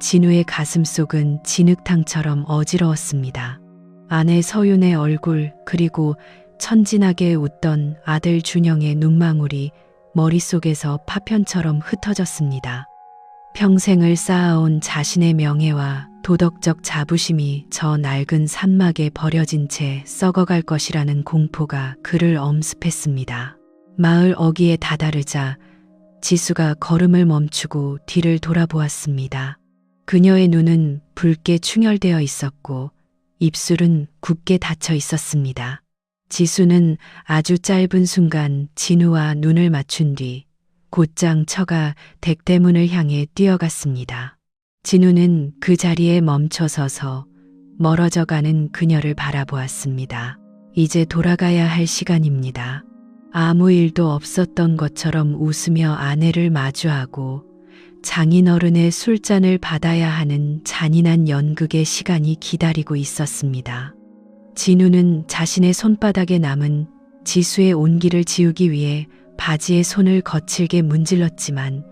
진우의 가슴속은 진흙탕처럼 어지러웠습니다. 아내 서윤의 얼굴 그리고 천진하게 웃던 아들 준영의 눈망울이 머릿속에서 파편처럼 흩어졌습니다. 평생을 쌓아온 자신의 명예와 도덕적 자부심이 저 낡은 산막에 버려진 채 썩어갈 것이라는 공포가 그를 엄습했습니다. 마을 어귀에 다다르자 지수가 걸음을 멈추고 뒤를 돌아보았습니다. 그녀의 눈은 붉게 충혈되어 있었고 입술은 굳게 닫혀 있었습니다. 지수는 아주 짧은 순간 진우와 눈을 맞춘 뒤 곧장 처가 댁대문을 향해 뛰어갔습니다. 진우는 그 자리에 멈춰 서서 멀어져 가는 그녀를 바라보았습니다. 이제 돌아가야 할 시간입니다. 아무 일도 없었던 것처럼 웃으며 아내를 마주하고 장인어른의 술잔을 받아야 하는 잔인한 연극의 시간이 기다리고 있었습니다. 진우는 자신의 손바닥에 남은 지수의 온기를 지우기 위해 바지에 손을 거칠게 문질렀지만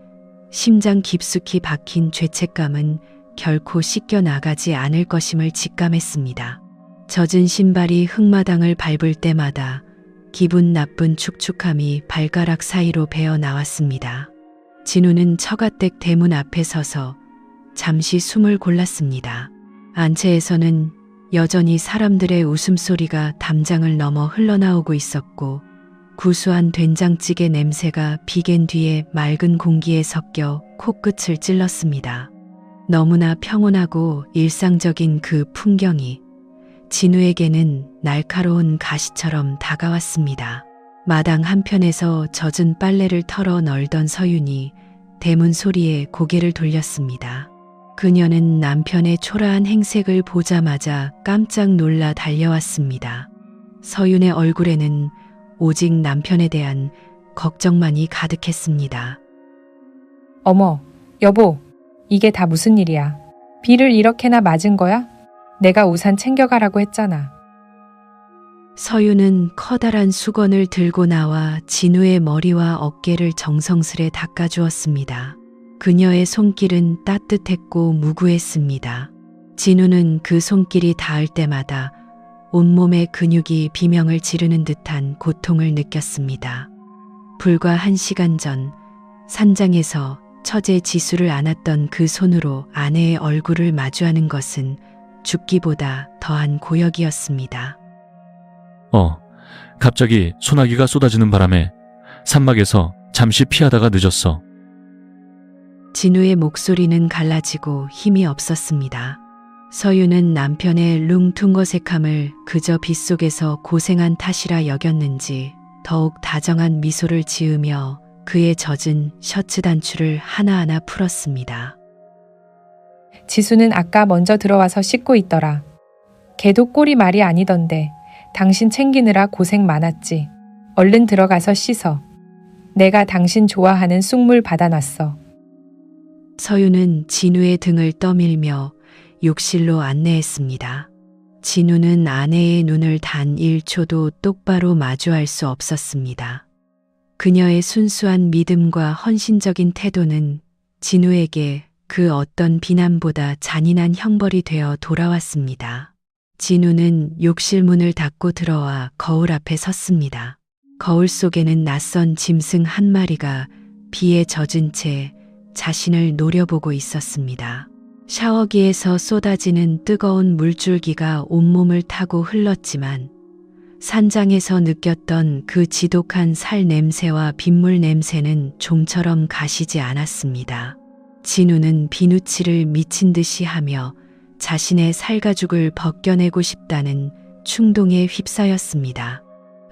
심장 깊숙이 박힌 죄책감은 결코 씻겨 나가지 않을 것임을 직감했습니다. 젖은 신발이 흙마당을 밟을 때마다 기분 나쁜 축축함이 발가락 사이로 배어 나왔습니다. 진우는 처가댁 대문 앞에 서서 잠시 숨을 골랐습니다. 안채에서는 여전히 사람들의 웃음소리가 담장을 넘어 흘러나오고 있었고 구수한 된장찌개 냄새가 비갠 뒤에 맑은 공기에 섞여 코끝을 찔렀습니다. 너무나 평온하고 일상적인 그 풍경이 진우에게는 날카로운 가시처럼 다가왔습니다. 마당 한편에서 젖은 빨래를 털어 널던 서윤이 대문 소리에 고개를 돌렸습니다. 그녀는 남편의 초라한 행색을 보자마자 깜짝 놀라 달려왔습니다. 서윤의 얼굴에는 오직 남편에 대한 걱정만이 가득했습니다. 어머, 여보, 이게 다 무슨 일이야? 비를 이렇게나 맞은 거야? 내가 우산 챙겨가라고 했잖아. 서윤은 커다란 수건을 들고 나와 진우의 머리와 어깨를 정성스레 닦아주었습니다. 그녀의 손길은 따뜻했고 무구했습니다. 진우는 그 손길이 닿을 때마다 온몸의 근육이 비명을 지르는 듯한 고통을 느꼈습니다. 불과 1시간 전 산장에서 처제 지수를 안았던 그 손으로 아내의 얼굴을 마주하는 것은 죽기보다 더한 고역이었습니다. 갑자기 소나기가 쏟아지는 바람에 산막에서 잠시 피하다가 늦었어. 진우의 목소리는 갈라지고 힘이 없었습니다. 서유는 남편의 룽퉁어색함을 그저 빗속에서 고생한 탓이라 여겼는지 더욱 다정한 미소를 지으며 그의 젖은 셔츠 단추를 하나하나 풀었습니다. 지수는 아까 먼저 들어와서 씻고 있더라. 걔도 꼴이 말이 아니던데 당신 챙기느라 고생 많았지. 얼른 들어가서 씻어. 내가 당신 좋아하는 쑥물 받아놨어. 서유는 진우의 등을 떠밀며 욕실로 안내했습니다. 진우는 아내의 눈을 단 1초도 똑바로 마주할 수 없었습니다. 그녀의 순수한 믿음과 헌신적인 태도는 진우에게 그 어떤 비난보다 잔인한 형벌이 되어 돌아왔습니다. 진우는 욕실 문을 닫고 들어와 거울 앞에 섰습니다. 거울 속에는 낯선 짐승 한 마리가 비에 젖은 채 자신을 노려보고 있었습니다. 샤워기에서 쏟아지는 뜨거운 물줄기가 온몸을 타고 흘렀지만 산장에서 느꼈던 그 지독한 살 냄새와 빗물 냄새는 좀처럼 가시지 않았습니다. 진우는 비누칠을 미친 듯이 하며 자신의 살가죽을 벗겨내고 싶다는 충동에 휩싸였습니다.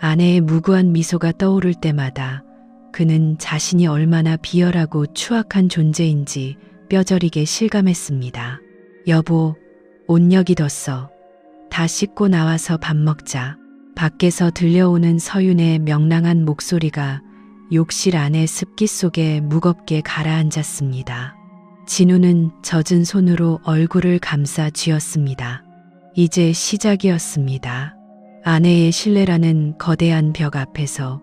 아내의 무구한 미소가 떠오를 때마다 그는 자신이 얼마나 비열하고 추악한 존재인지 뼈저리게 실감했습니다. 여보, 옷 여기 뒀어. 다 씻고 나와서 밥 먹자. 밖에서 들려오는 서윤의 명랑한 목소리가 욕실 안의 습기 속에 무겁게 가라앉았습니다. 진우는 젖은 손으로 얼굴을 감싸 쥐었습니다. 이제 시작이었습니다. 아내의 신뢰라는 거대한 벽 앞에서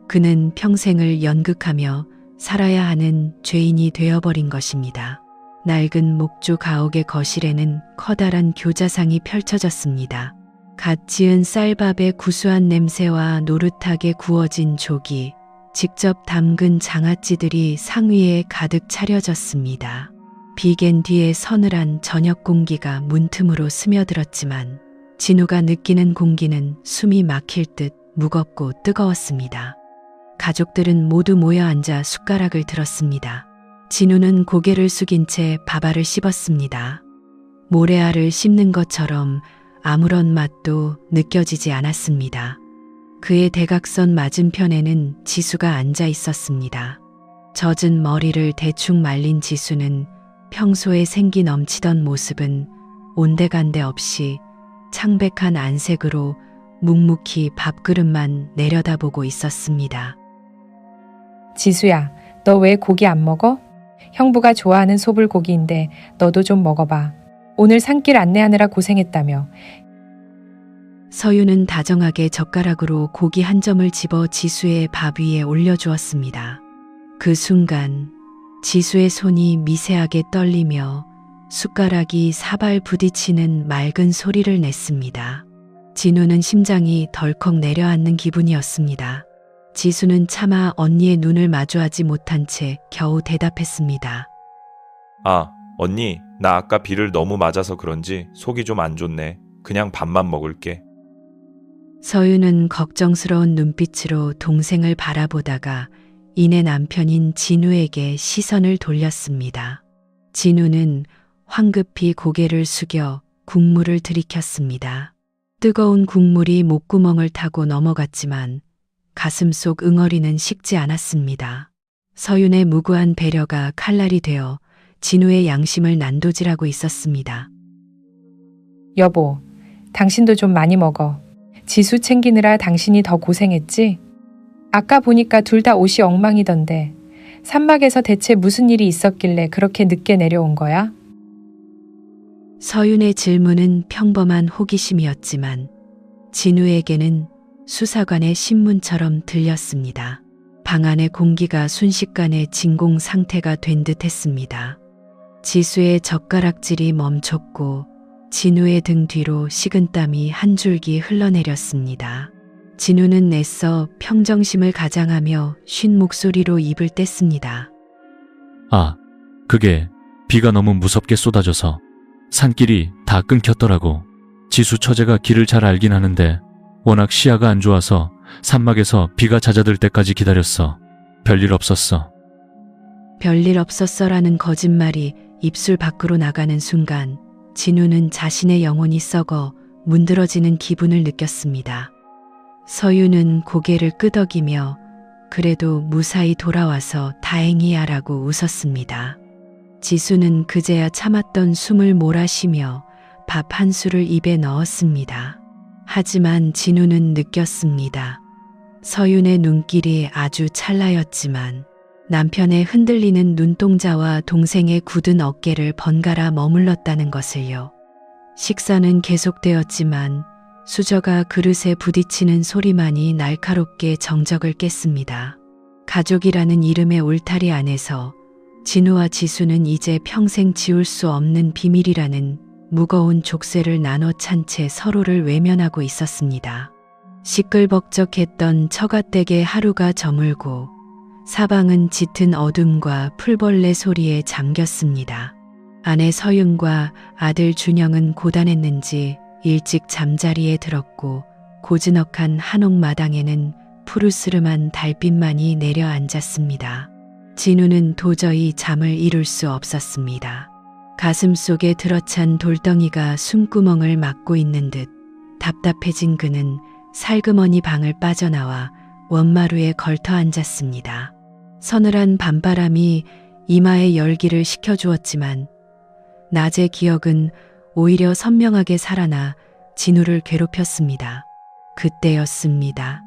그는 평생을 연극하며 살아야 하는 죄인이 되어버린 것입니다. 낡은 목조 가옥의 거실에는 커다란 교자상이 펼쳐졌습니다. 갓 지은 쌀밥의 구수한 냄새와 노릇하게 구워진 조기, 직접 담근 장아찌들이 상 위에 가득 차려졌습니다. 비갠 뒤에 서늘한 저녁 공기가 문틈으로 스며들었지만 진우가 느끼는 공기는 숨이 막힐 듯 무겁고 뜨거웠습니다. 가족들은 모두 모여 앉아 숟가락을 들었습니다. 진우는 고개를 숙인 채 밥알을 씹었습니다. 모래알을 씹는 것처럼 아무런 맛도 느껴지지 않았습니다. 그의 대각선 맞은편에는 지수가 앉아 있었습니다. 젖은 머리를 대충 말린 지수는 평소에 생기 넘치던 모습은 온데간데 없이 창백한 안색으로 묵묵히 밥그릇만 내려다보고 있었습니다. 지수야, 너 왜 고기 안 먹어? 형부가 좋아하는 소불고기인데 너도 좀 먹어봐. 오늘 산길 안내하느라 고생했다며. 서유는 다정하게 젓가락으로 고기 한 점을 집어 지수의 밥 위에 올려주었습니다. 그 순간 지수의 손이 미세하게 떨리며 숟가락이 사발 부딪히는 맑은 소리를 냈습니다. 진우는 심장이 덜컥 내려앉는 기분이었습니다. 지수는 차마 언니의 눈을 마주하지 못한 채 겨우 대답했습니다. 아, 언니, 나 아까 비를 너무 맞아서 그런지 속이 좀 안 좋네. 그냥 밥만 먹을게. 서유는 걱정스러운 눈빛으로 동생을 바라보다가 이내 남편인 진우에게 시선을 돌렸습니다. 진우는 황급히 고개를 숙여 국물을 들이켰습니다. 뜨거운 국물이 목구멍을 타고 넘어갔지만 가슴 속 응어리는 식지 않았습니다. 서윤의 무구한 배려가 칼날이 되어 진우의 양심을 난도질하고 있었습니다. 여보, 당신도 좀 많이 먹어. 지수 챙기느라 당신이 더 고생했지? 아까 보니까 둘 다 옷이 엉망이던데 산막에서 대체 무슨 일이 있었길래 그렇게 늦게 내려온 거야? 서윤의 질문은 평범한 호기심이었지만 진우에게는 수사관의 신문처럼 들렸습니다. 방 안의 공기가 순식간에 진공 상태가 된 듯 했습니다. 지수의 젓가락질이 멈췄고 진우의 등 뒤로 식은땀이 한 줄기 흘러내렸습니다. 진우는 애써 평정심을 가장하며 쉰 목소리로 입을 뗐습니다. 아, 그게 비가 너무 무섭게 쏟아져서 산길이 다 끊겼더라고. 지수 처제가 길을 잘 알긴 하는데 워낙 시야가 안 좋아서 산막에서 비가 잦아들 때까지 기다렸어. 별일 없었어. 별일 없었어라는 거짓말이 입술 밖으로 나가는 순간 진우는 자신의 영혼이 썩어 문드러지는 기분을 느꼈습니다. 서유는 고개를 끄덕이며 그래도 무사히 돌아와서 다행이야라고 웃었습니다. 지수는 그제야 참았던 숨을 몰아쉬며 밥 한 술을 입에 넣었습니다. 하지만 진우는 느꼈습니다. 서윤의 눈길이 아주 찰나였지만 남편의 흔들리는 눈동자와 동생의 굳은 어깨를 번갈아 머물렀다는 것을요. 식사는 계속되었지만 수저가 그릇에 부딪히는 소리만이 날카롭게 정적을 깼습니다. 가족이라는 이름의 울타리 안에서 진우와 지수는 이제 평생 지울 수 없는 비밀이라는 무거운 족쇄를 나눠 찬 채 서로를 외면하고 있었습니다. 시끌벅적했던 처갓댁의 하루가 저물고 사방은 짙은 어둠과 풀벌레 소리에 잠겼습니다. 아내 서윤과 아들 준영은 고단했는지 일찍 잠자리에 들었고 고즈넉한 한옥마당에는 푸르스름한 달빛만이 내려앉았습니다. 진우는 도저히 잠을 이룰 수 없었습니다. 가슴 속에 들어찬 돌덩이가 숨구멍을 막고 있는 듯 답답해진 그는 살그머니 방을 빠져나와 원마루에 걸터 앉았습니다. 서늘한 밤바람이 이마에 열기를 식혀주었지만 낮의 기억은 오히려 선명하게 살아나 진우를 괴롭혔습니다. 그때였습니다.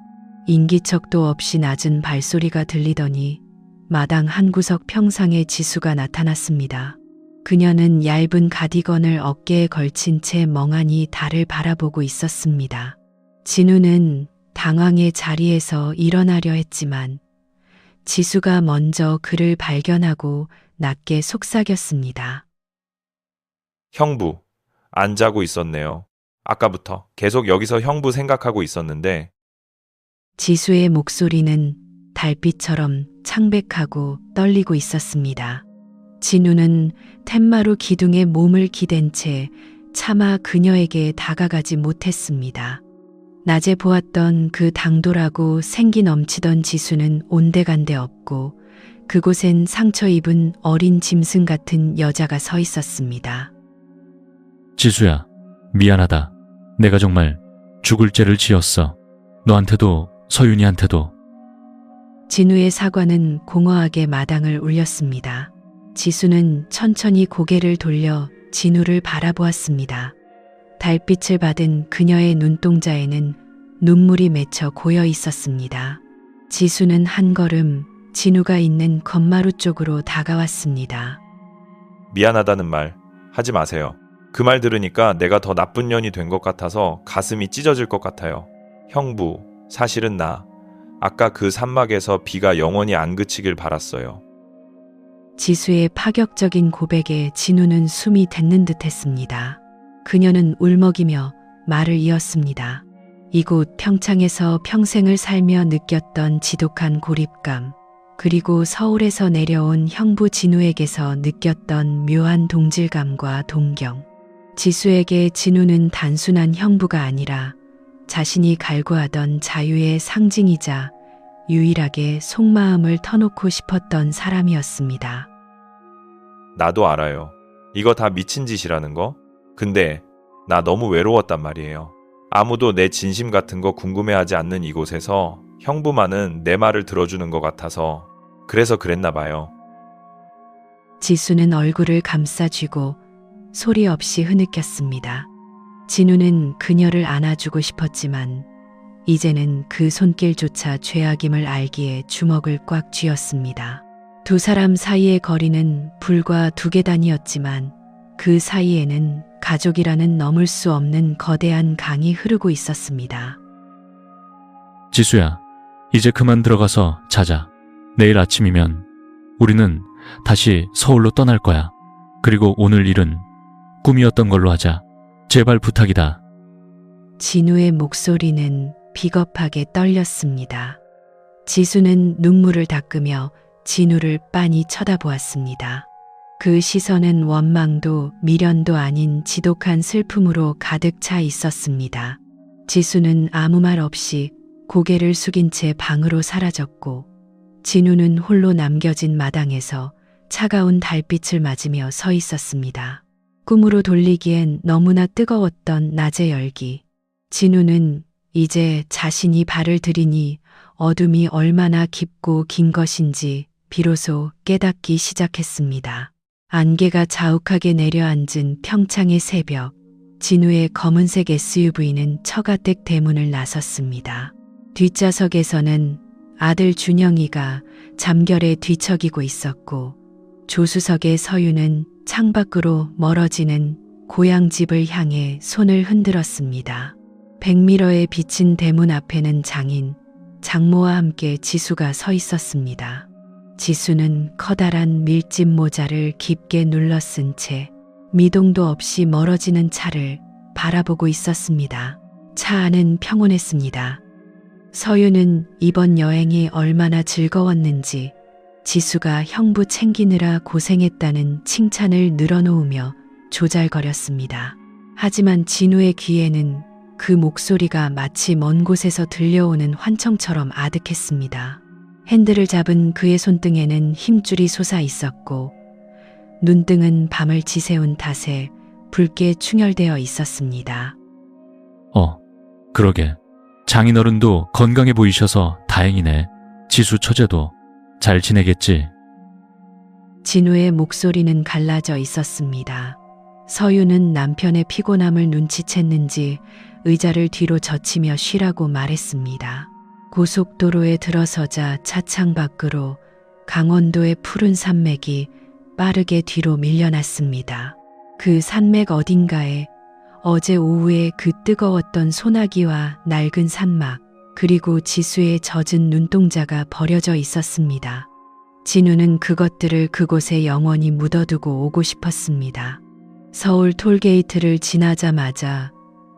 인기척도 없이 낮은 발소리가 들리더니 마당 한구석 평상에 지수가 나타났습니다. 그녀는 얇은 가디건을 어깨에 걸친 채 멍하니 달을 바라보고 있었습니다. 진우는 당황해 자리에서 일어나려 했지만 지수가 먼저 그를 발견하고 낮게 속삭였습니다. 형부, 안 자고 있었네요. 아까부터 계속 여기서 형부 생각하고 있었는데. 지수의 목소리는 달빛처럼 창백하고 떨리고 있었습니다. 진우는 툇마루 기둥에 몸을 기댄 채 차마 그녀에게 다가가지 못했습니다. 낮에 보았던 그 당돌하고 생기 넘치던 지수는 온데간데 없고 그곳엔 상처 입은 어린 짐승 같은 여자가 서 있었습니다. 지수야, 미안하다. 내가 정말 죽을 죄를 지었어. 너한테도 서윤이한테도. 진우의 사과는 공허하게 마당을 울렸습니다. 지수는 천천히 고개를 돌려 진우를 바라보았습니다. 달빛을 받은 그녀의 눈동자에는 눈물이 맺혀 고여 있었습니다. 지수는 한 걸음 진우가 있는 건마루 쪽으로 다가왔습니다. 미안하다는 말 하지 마세요. 그 말 들으니까 내가 더 나쁜 년이 된 것 같아서 가슴이 찢어질 것 같아요. 형부, 사실은 나 아까 그 산막에서 비가 영원히 안 그치길 바랐어요. 지수의 파격적인 고백에 진우는 숨이 밄는 듯했습니다. 그녀는 울먹이며 말을 이었습니다. 이곳 평창에서 평생을 살며 느꼈던 지독한 고립감, 그리고 서울에서 내려온 형부 진우에게서 느꼈던 묘한 동질감과 동경. 지수에게 진우는 단순한 형부가 아니라 자신이 갈구하던 자유의 상징이자 유일하게 속마음을 터놓고 싶었던 사람이었습니다. 나도 알아요. 이거 다 미친 짓이라는 거? 근데 나 너무 외로웠단 말이에요. 아무도 내 진심 같은 거 궁금해하지 않는 이곳에서 형부만은 내 말을 들어주는 것 같아서 그래서 그랬나 봐요. 지수는 얼굴을 감싸쥐고 소리 없이 흐느꼈습니다. 진우는 그녀를 안아주고 싶었지만 이제는 그 손길조차 죄악임을 알기에 주먹을 꽉 쥐었습니다. 두 사람 사이의 거리는 불과 2계단이었지만 그 사이에는 가족이라는 넘을 수 없는 거대한 강이 흐르고 있었습니다. 지수야, 이제 그만 들어가서 자자. 내일 아침이면 우리는 다시 서울로 떠날 거야. 그리고 오늘 일은 꿈이었던 걸로 하자. 제발 부탁이다. 진우의 목소리는 비겁하게 떨렸습니다. 지수는 눈물을 닦으며 진우를 빤히 쳐다보았습니다. 그 시선은 원망도 미련도 아닌 지독한 슬픔으로 가득 차 있었습니다. 지수는 아무 말 없이 고개를 숙인 채 방으로 사라졌고 진우는 홀로 남겨진 마당에서 차가운 달빛을 맞으며 서 있었습니다. 꿈으로 돌리기엔 너무나 뜨거웠던 낮의 열기. 진우는 이제 자신이 발을 들이니 어둠이 얼마나 깊고 긴 것인지 비로소 깨닫기 시작했습니다. 안개가 자욱하게 내려앉은 평창의 새벽, 진우의 검은색 SUV는 처가댁 대문을 나섰습니다. 뒷좌석에서는 아들 준영이가 잠결에 뒤척이고 있었고, 조수석의 서유는 창밖으로 멀어지는 고향집을 향해 손을 흔들었습니다. 백미러에 비친 대문 앞에는 장인, 장모와 함께 지수가 서 있었습니다. 지수는 커다란 밀짚 모자를 깊게 눌러 쓴 채 미동도 없이 멀어지는 차를 바라보고 있었습니다. 차 안은 평온했습니다. 서유는 이번 여행이 얼마나 즐거웠는지 지수가 형부 챙기느라 고생했다는 칭찬을 늘어놓으며 조잘거렸습니다. 하지만 진우의 귀에는 그 목소리가 마치 먼 곳에서 들려오는 환청처럼 아득했습니다. 핸들을 잡은 그의 손등에는 힘줄이 솟아 있었고, 눈등은 밤을 지새운 탓에 붉게 충혈되어 있었습니다. 그러게. 장인어른도 건강해 보이셔서 다행이네. 지수 처제도 잘 지내겠지? 진우의 목소리는 갈라져 있었습니다. 서유는 남편의 피곤함을 눈치챘는지 의자를 뒤로 젖히며 쉬라고 말했습니다. 고속도로에 들어서자 차창 밖으로 강원도의 푸른 산맥이 빠르게 뒤로 밀려났습니다. 그 산맥 어딘가에 어제 오후에 그 뜨거웠던 소나기와 낡은 산막, 그리고 지수의 젖은 눈동자가 버려져 있었습니다. 진우는 그것들을 그곳에 영원히 묻어두고 오고 싶었습니다. 서울 톨게이트를 지나자마자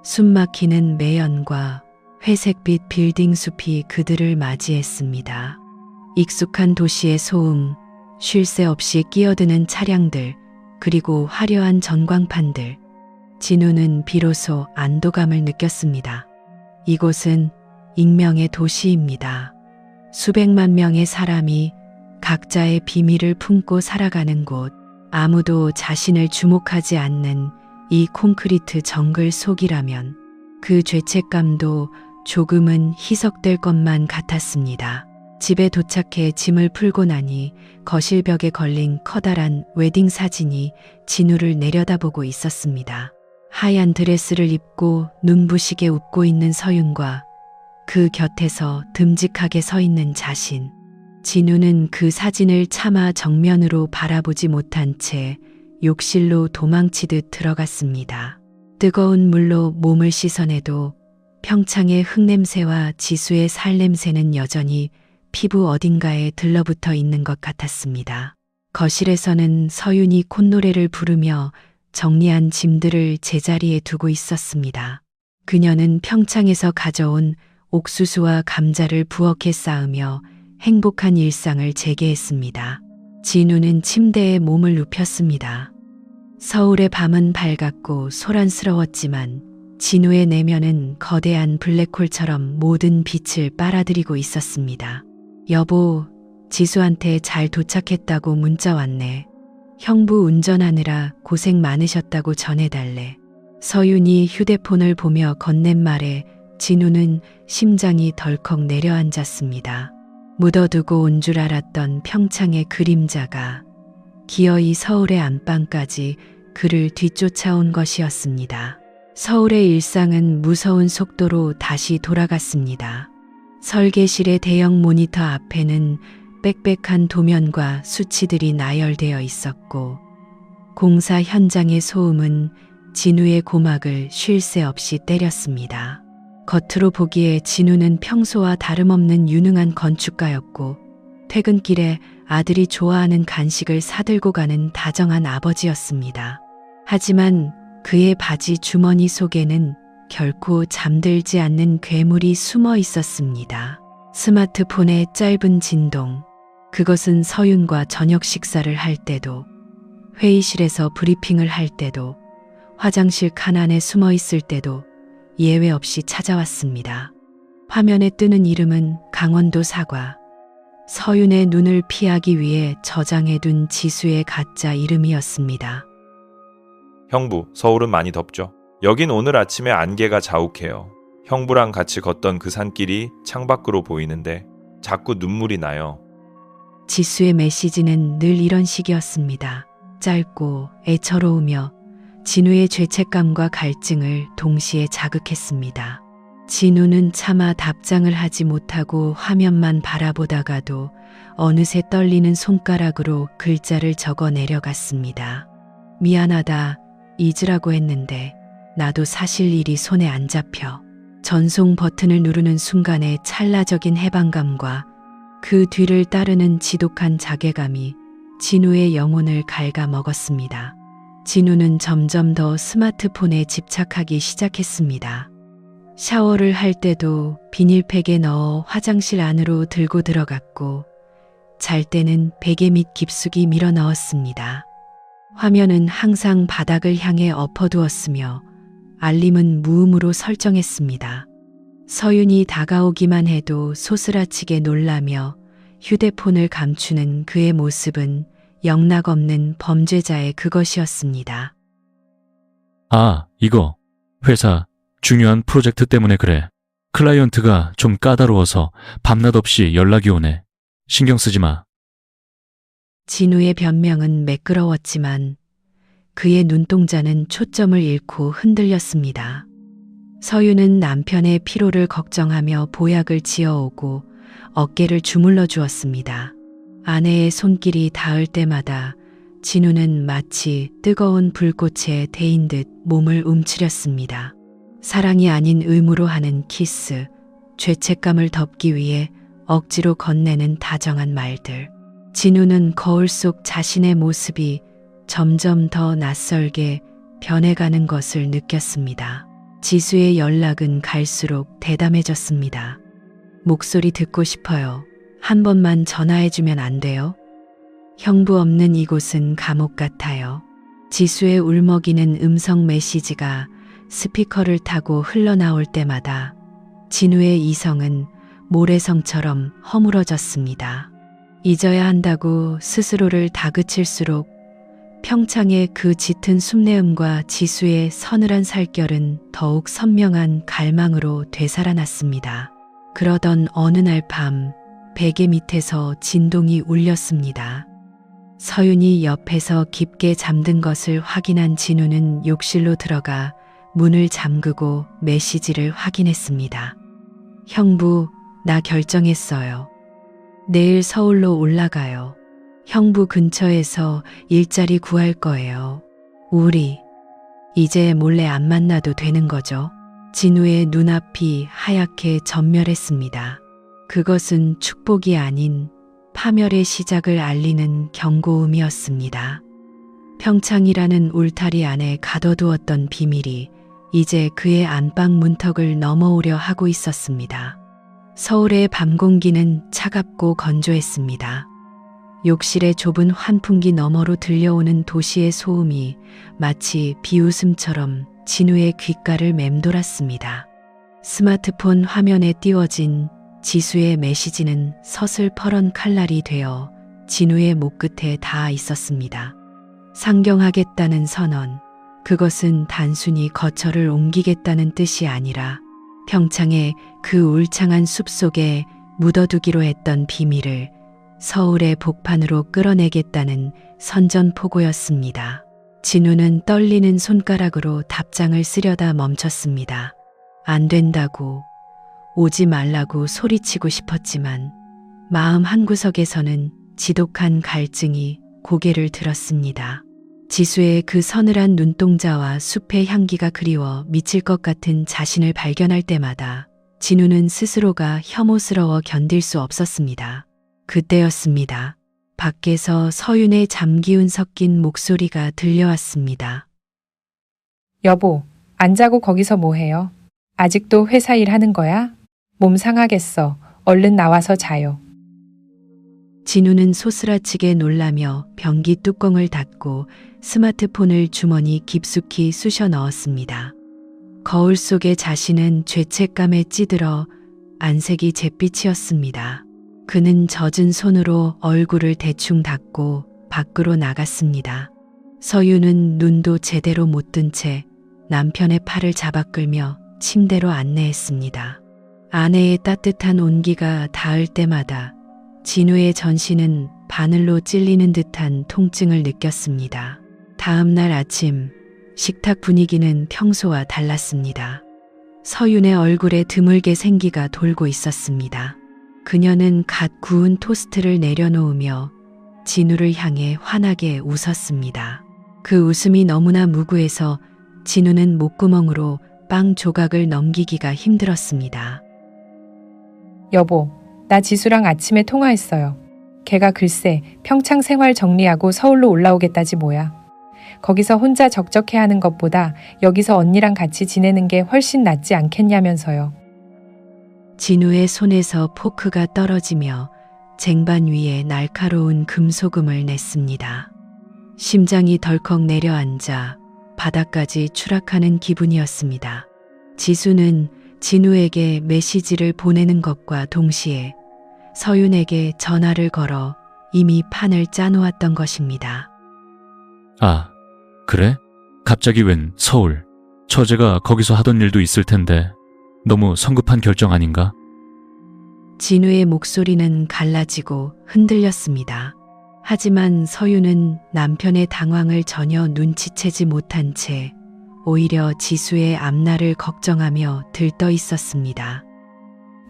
숨막히는 매연과 회색빛 빌딩 숲이 그들을 맞이했습니다. 익숙한 도시의 소음, 쉴 새 없이 끼어드는 차량들, 그리고 화려한 전광판들. 진우는 비로소 안도감을 느꼈습니다. 이곳은 익명의 도시입니다. 수백만 명의 사람이 각자의 비밀을 품고 살아가는 곳, 아무도 자신을 주목하지 않는 이 콘크리트 정글 속이라면 그 죄책감도 조금은 희석될 것만 같았습니다. 집에 도착해 짐을 풀고 나니 거실 벽에 걸린 커다란 웨딩 사진이 진우를 내려다보고 있었습니다. 하얀 드레스를 입고 눈부시게 웃고 있는 서윤과 그 곁에서 듬직하게 서 있는 자신. 진우는 그 사진을 차마 정면으로 바라보지 못한 채 욕실로 도망치듯 들어갔습니다. 뜨거운 물로 몸을 씻어내도 평창의 흙냄새와 지수의 살냄새는 여전히 피부 어딘가에 들러붙어 있는 것 같았습니다. 거실에서는 서윤이 콧노래를 부르며 정리한 짐들을 제자리에 두고 있었습니다. 그녀는 평창에서 가져온 옥수수와 감자를 부엌에 쌓으며 행복한 일상을 재개했습니다. 진우는 침대에 몸을 눕혔습니다. 서울의 밤은 밝았고 소란스러웠지만 진우의 내면은 거대한 블랙홀처럼 모든 빛을 빨아들이고 있었습니다. 여보, 지수한테 잘 도착했다고 문자 왔네. 형부 운전하느라 고생 많으셨다고 전해달래. 서윤이 휴대폰을 보며 건넨 말에 진우는 심장이 덜컥 내려앉았습니다. 묻어두고 온 줄 알았던 평창의 그림자가 기어이 서울의 안방까지 그를 뒤쫓아온 것이었습니다. 서울의 일상은 무서운 속도로 다시 돌아갔습니다. 설계실의 대형 모니터 앞에는 빽빽한 도면과 수치들이 나열되어 있었고, 공사 현장의 소음은 진우의 고막을 쉴 새 없이 때렸습니다. 겉으로 보기에 진우는 평소와 다름없는 유능한 건축가였고, 퇴근길에 아들이 좋아하는 간식을 사들고 가는 다정한 아버지였습니다. 하지만 그의 바지 주머니 속에는 결코 잠들지 않는 괴물이 숨어 있었습니다. 스마트폰의 짧은 진동. 그것은 서윤과 저녁 식사를 할 때도, 회의실에서 브리핑을 할 때도, 화장실 칸 안에 숨어 있을 때도 예외 없이 찾아왔습니다. 화면에 뜨는 이름은 강원도 사과. 서윤의 눈을 피하기 위해 저장해둔 지수의 가짜 이름이었습니다. 형부, 서울은 많이 덥죠? 여긴 오늘 아침에 안개가 자욱해요. 형부랑 같이 걷던 그 산길이 창밖으로 보이는데 자꾸 눈물이 나요. 지수의 메시지는 늘 이런 식이었습니다. 짧고 애처로우며 진우의 죄책감과 갈증을 동시에 자극했습니다. 진우는 차마 답장을 하지 못하고 화면만 바라보다가도 어느새 떨리는 손가락으로 글자를 적어 내려갔습니다. 미안하다, 잊으라고 했는데 나도 사실 일이 손에 안 잡혀. 전송 버튼을 누르는 순간의 찰나적인 해방감과 그 뒤를 따르는 지독한 자괴감이 진우의 영혼을 갉아먹었습니다. 진우는 점점 더 스마트폰에 집착하기 시작했습니다. 샤워를 할 때도 비닐팩에 넣어 화장실 안으로 들고 들어갔고, 잘 때는 베개 밑 깊숙이 밀어 넣었습니다. 화면은 항상 바닥을 향해 엎어두었으며 알림은 무음으로 설정했습니다. 서윤이 다가오기만 해도 소스라치게 놀라며 휴대폰을 감추는 그의 모습은 영락없는 범죄자의 그것이었습니다. 아, 이거. 회사 중요한 프로젝트 때문에 그래. 클라이언트가 좀 까다로워서 밤낮 없이 연락이 오네. 신경 쓰지 마. 진우의 변명은 매끄러웠지만 그의 눈동자는 초점을 잃고 흔들렸습니다. 서윤은 남편의 피로를 걱정하며 보약을 지어오고 어깨를 주물러 주었습니다. 아내의 손길이 닿을 때마다 진우는 마치 뜨거운 불꽃에 데인 듯 몸을 움츠렸습니다. 사랑이 아닌 의무로 하는 키스, 죄책감을 덮기 위해 억지로 건네는 다정한 말들. 진우는 거울 속 자신의 모습이 점점 더 낯설게 변해가는 것을 느꼈습니다. 지수의 연락은 갈수록 대담해졌습니다. 목소리 듣고 싶어요. 한 번만 전화해주면 안 돼요? 형부 없는 이곳은 감옥 같아요. 지수의 울먹이는 음성 메시지가 스피커를 타고 흘러나올 때마다 진우의 이성은 모래성처럼 허물어졌습니다. 잊어야 한다고 스스로를 다그칠수록 평창의 그 짙은 숨내음과 지수의 서늘한 살결은 더욱 선명한 갈망으로 되살아났습니다. 그러던 어느 날 밤 베개 밑에서 진동이 울렸습니다. 서윤이 옆에서 깊게 잠든 것을 확인한 진우는 욕실로 들어가 문을 잠그고 메시지를 확인했습니다. 형부, 나 결정했어요. 내일 서울로 올라가요. 형부 근처에서 일자리 구할 거예요. 우리 이제 몰래 안 만나도 되는 거죠? 진우의 눈앞이 하얗게 전멸했습니다. 그것은 축복이 아닌 파멸의 시작을 알리는 경고음이었습니다. 평창이라는 울타리 안에 가둬두었던 비밀이 이제 그의 안방 문턱을 넘어오려 하고 있었습니다. 서울의 밤 공기는 차갑고 건조했습니다. 욕실의 좁은 환풍기 너머로 들려오는 도시의 소음이 마치 비웃음처럼 진우의 귓가를 맴돌았습니다. 스마트폰 화면에 띄워진 지수의 메시지는 서슬퍼런 칼날이 되어 진우의 목끝에 닿아 있었습니다. 상경하겠다는 선언, 그것은 단순히 거처를 옮기겠다는 뜻이 아니라 평창의 그 울창한 숲속에 묻어두기로 했던 비밀을 서울의 복판으로 끌어내겠다는 선전포고였습니다. 진우는 떨리는 손가락으로 답장을 쓰려다 멈췄습니다. 안 된다고, 오지 말라고 소리치고 싶었지만 마음 한구석에서는 지독한 갈증이 고개를 들었습니다. 지수의 그 서늘한 눈동자와 숲의 향기가 그리워 미칠 것 같은 자신을 발견할 때마다 진우는 스스로가 혐오스러워 견딜 수 없었습니다. 그때였습니다. 밖에서 서윤의 잠기운 섞인 목소리가 들려왔습니다. 여보, 안 자고 거기서 뭐 해요? 아직도 회사 일 하는 거야? 몸 상하겠어. 얼른 나와서 자요. 진우는 소스라치게 놀라며 변기 뚜껑을 닫고 스마트폰을 주머니 깊숙이 쑤셔 넣었습니다. 거울 속의 자신은 죄책감에 찌들어 안색이 잿빛이었습니다. 그는 젖은 손으로 얼굴을 대충 닦고 밖으로 나갔습니다. 서유는 눈도 제대로 못 뜬 채 남편의 팔을 잡아 끌며 침대로 안내했습니다. 아내의 따뜻한 온기가 닿을 때마다 진우의 전신은 바늘로 찔리는 듯한 통증을 느꼈습니다. 다음 날 아침, 식탁 분위기는 평소와 달랐습니다. 서윤의 얼굴에 드물게 생기가 돌고 있었습니다. 그녀는 갓 구운 토스트를 내려놓으며 진우를 향해 환하게 웃었습니다. 그 웃음이 너무나 무구해서 진우는 목구멍으로 빵 조각을 넘기기가 힘들었습니다. 여보, 나 지수랑 아침에 통화했어요. 걔가 글쎄 평창 생활 정리하고 서울로 올라오겠다지 뭐야. 거기서 혼자 적적해하는 것보다 여기서 언니랑 같이 지내는 게 훨씬 낫지 않겠냐면서요. 진우의 손에서 포크가 떨어지며 쟁반 위에 날카로운 금소금을 냈습니다. 심장이 덜컥 내려앉아 바닥까지 추락하는 기분이었습니다. 지수는 진우에게 메시지를 보내는 것과 동시에 서윤에게 전화를 걸어 이미 판을 짜놓았던 것입니다. 아, 그래? 갑자기 웬 서울? 처제가 거기서 하던 일도 있을 텐데 너무 성급한 결정 아닌가? 진우의 목소리는 갈라지고 흔들렸습니다. 하지만 서윤은 남편의 당황을 전혀 눈치채지 못한 채 오히려 지수의 앞날을 걱정하며 들떠 있었습니다.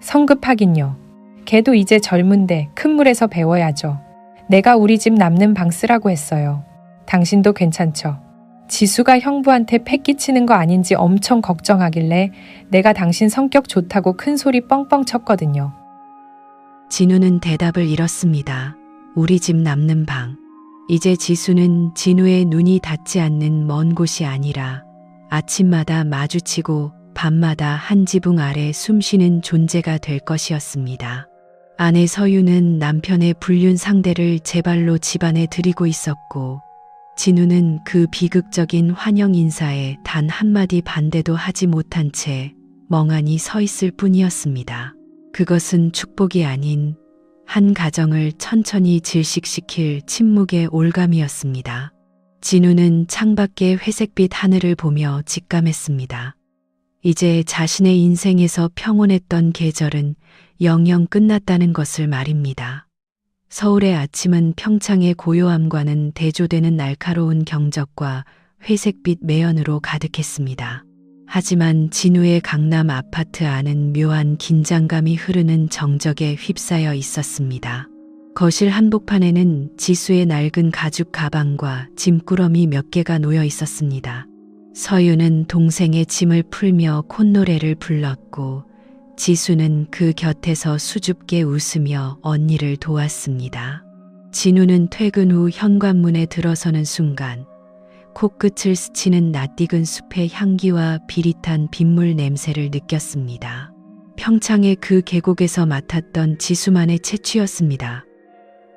성급하긴요. 걔도 이제 젊은데 큰 물에서 배워야죠. 내가 우리 집 남는 방 쓰라고 했어요. 당신도 괜찮죠? 지수가 형부한테 패 끼치는 거 아닌지 엄청 걱정하길래 내가 당신 성격 좋다고 큰 소리 뻥뻥 쳤거든요. 진우는 대답을 잃었습니다. 우리 집 남는 방. 이제 지수는 진우의 눈이 닿지 않는 먼 곳이 아니라 아침마다 마주치고 밤마다 한 지붕 아래 숨쉬는 존재가 될 것이었습니다. 아내 서유는 남편의 불륜 상대를 제 발로 집안에 들이고 있었고 진우는 그 비극적인 환영 인사에 단 한마디 반대도 하지 못한 채 멍하니 서 있을 뿐이었습니다. 그것은 축복이 아닌 한 가정을 천천히 질식시킬 침묵의 올감이었습니다. 진우는 창밖의 회색빛 하늘을 보며 직감했습니다. 이제 자신의 인생에서 평온했던 계절은 영영 끝났다는 것을 말입니다. 서울의 아침은 평창의 고요함과는 대조되는 날카로운 경적과 회색빛 매연으로 가득했습니다. 하지만 진우의 강남 아파트 안은 묘한 긴장감이 흐르는 정적에 휩싸여 있었습니다. 거실 한복판에는 지수의 낡은 가죽 가방과 짐꾸러미 몇 개가 놓여 있었습니다. 서유는 동생의 짐을 풀며 콧노래를 불렀고 지수는 그 곁에서 수줍게 웃으며 언니를 도왔습니다. 진우는 퇴근 후 현관문에 들어서는 순간 코끝을 스치는 낯익은 숲의 향기와 비릿한 빗물 냄새를 느꼈습니다. 평창의 그 계곡에서 맡았던 지수만의 채취였습니다.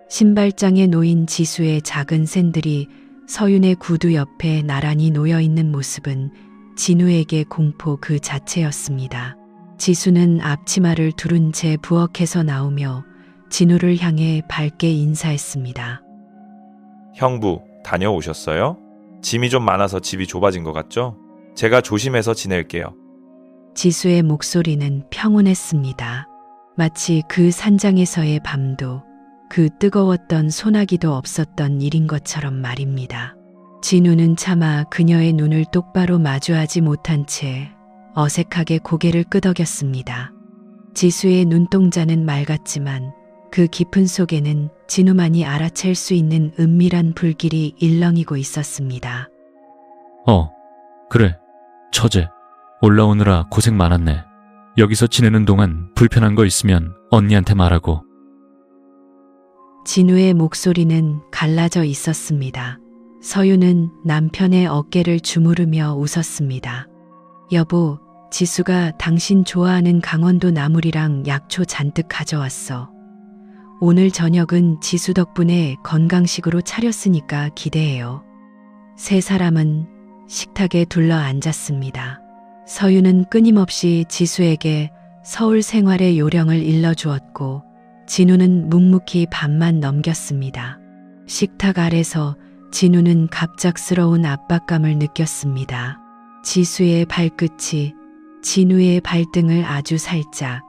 신발장에 놓인 지수의 작은 샌들이 서윤의 구두 옆에 나란히 놓여있는 모습은 진우에게 공포 그 자체였습니다. 지수는 앞치마를 두른 채 부엌에서 나오며 진우를 향해 밝게 인사했습니다. 형부, 다녀오셨어요? 짐이 좀 많아서 집이 좁아진 것 같죠? 제가 조심해서 지낼게요. 지수의 목소리는 평온했습니다. 마치 그 산장에서의 밤도 그 뜨거웠던 소나기도 없었던 일인 것처럼 말입니다. 진우는 차마 그녀의 눈을 똑바로 마주하지 못한 채 어색하게 고개를 끄덕였습니다. 지수의 눈동자는 맑았지만 그 깊은 속에는 진우만이 알아챌 수 있는 은밀한 불길이 일렁이고 있었습니다. 그래. 처제. 올라오느라 고생 많았네. 여기서 지내는 동안 불편한 거 있으면 언니한테 말하고. 진우의 목소리는 갈라져 있었습니다. 서유는 남편의 어깨를 주무르며 웃었습니다. 여보, 지수가 당신 좋아하는 강원도 나물이랑 약초 잔뜩 가져왔어. 오늘 저녁은 지수 덕분에 건강식으로 차렸으니까 기대해요. 세 사람은 식탁에 둘러 앉았습니다. 서유는 끊임없이 지수에게 서울 생활의 요령을 일러주었고 진우는 묵묵히 밥만 넘겼습니다. 식탁 아래서 진우는 갑작스러운 압박감을 느꼈습니다. 지수의 발끝이 진우의 발등을 아주 살짝,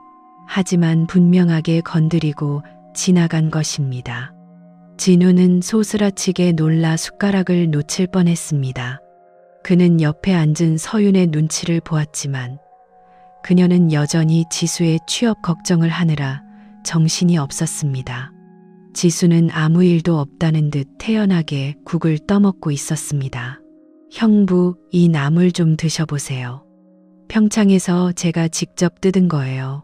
하지만 분명하게 건드리고 지나간 것입니다. 진우는 소스라치게 놀라 숟가락을 놓칠 뻔했습니다. 그는 옆에 앉은 서윤의 눈치를 보았지만 그녀는 여전히 지수의 취업 걱정을 하느라 정신이 없었습니다. 지수는 아무 일도 없다는 듯 태연하게 국을 떠먹고 있었습니다. 형부, 이 나물 좀 드셔보세요. 평창에서 제가 직접 뜯은 거예요.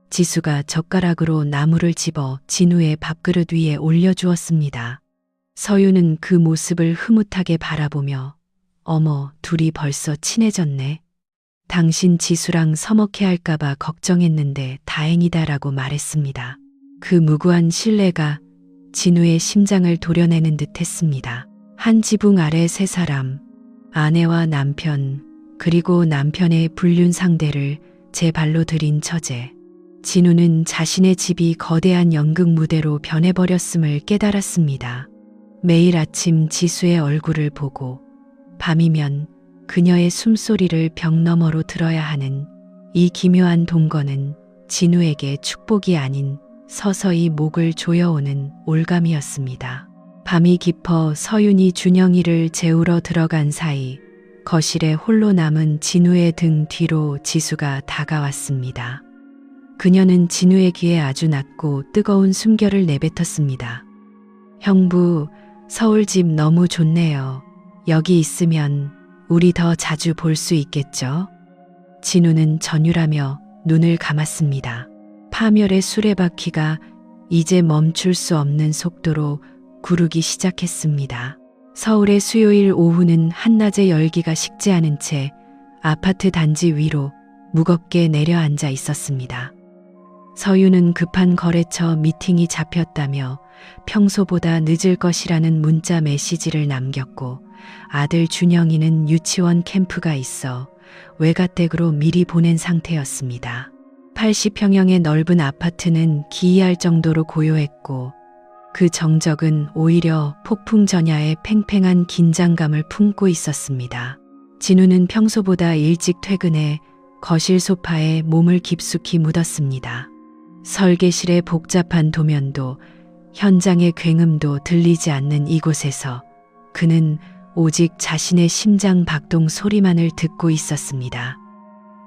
지수가 젓가락으로 나물을 집어 진우의 밥그릇 위에 올려주었습니다. 서유는 그 모습을 흐뭇하게 바라보며 어머, 둘이 벌써 친해졌네. 당신 지수랑 서먹해 할까봐 걱정했는데 다행이다라고 말했습니다. 그 무구한 신뢰가 진우의 심장을 도려내는 듯 했습니다. 한 지붕 아래 세 사람, 아내와 남편, 그리고 남편의 불륜 상대를 제 발로 들인 처제. 진우는 자신의 집이 거대한 연극 무대로 변해버렸음을 깨달았습니다. 매일 아침 지수의 얼굴을 보고 밤이면 그녀의 숨소리를 벽 너머로 들어야 하는 이 기묘한 동거는 진우에게 축복이 아닌 서서히 목을 조여오는 올감이었습니다. 밤이 깊어 서윤이 준영이를 재우러 들어간 사이 거실에 홀로 남은 진우의 등 뒤로 지수가 다가왔습니다. 그녀는 진우의 귀에 아주 낮고 뜨거운 숨결을 내뱉었습니다. 형부, 서울집 너무 좋네요. 여기 있으면 우리 더 자주 볼 수 있겠죠? 진우는 전율하며 눈을 감았습니다. 파멸의 수레바퀴가 이제 멈출 수 없는 속도로 구르기 시작했습니다. 서울의 수요일 오후는 한낮의 열기가 식지 않은 채 아파트 단지 위로 무겁게 내려앉아 있었습니다. 서유는 급한 거래처 미팅이 잡혔다며 평소보다 늦을 것이라는 문자 메시지를 남겼고 아들 준영이는 유치원 캠프가 있어 외가댁으로 미리 보낸 상태였습니다. 80평형의 넓은 아파트는 기이할 정도로 고요했고 그 정적은 오히려 폭풍 전야의 팽팽한 긴장감을 품고 있었습니다. 진우는 평소보다 일찍 퇴근해 거실 소파에 몸을 깊숙이 묻었습니다. 설계실의 복잡한 도면도 현장의 굉음도 들리지 않는 이곳에서 그는 오직 자신의 심장 박동 소리만을 듣고 있었습니다.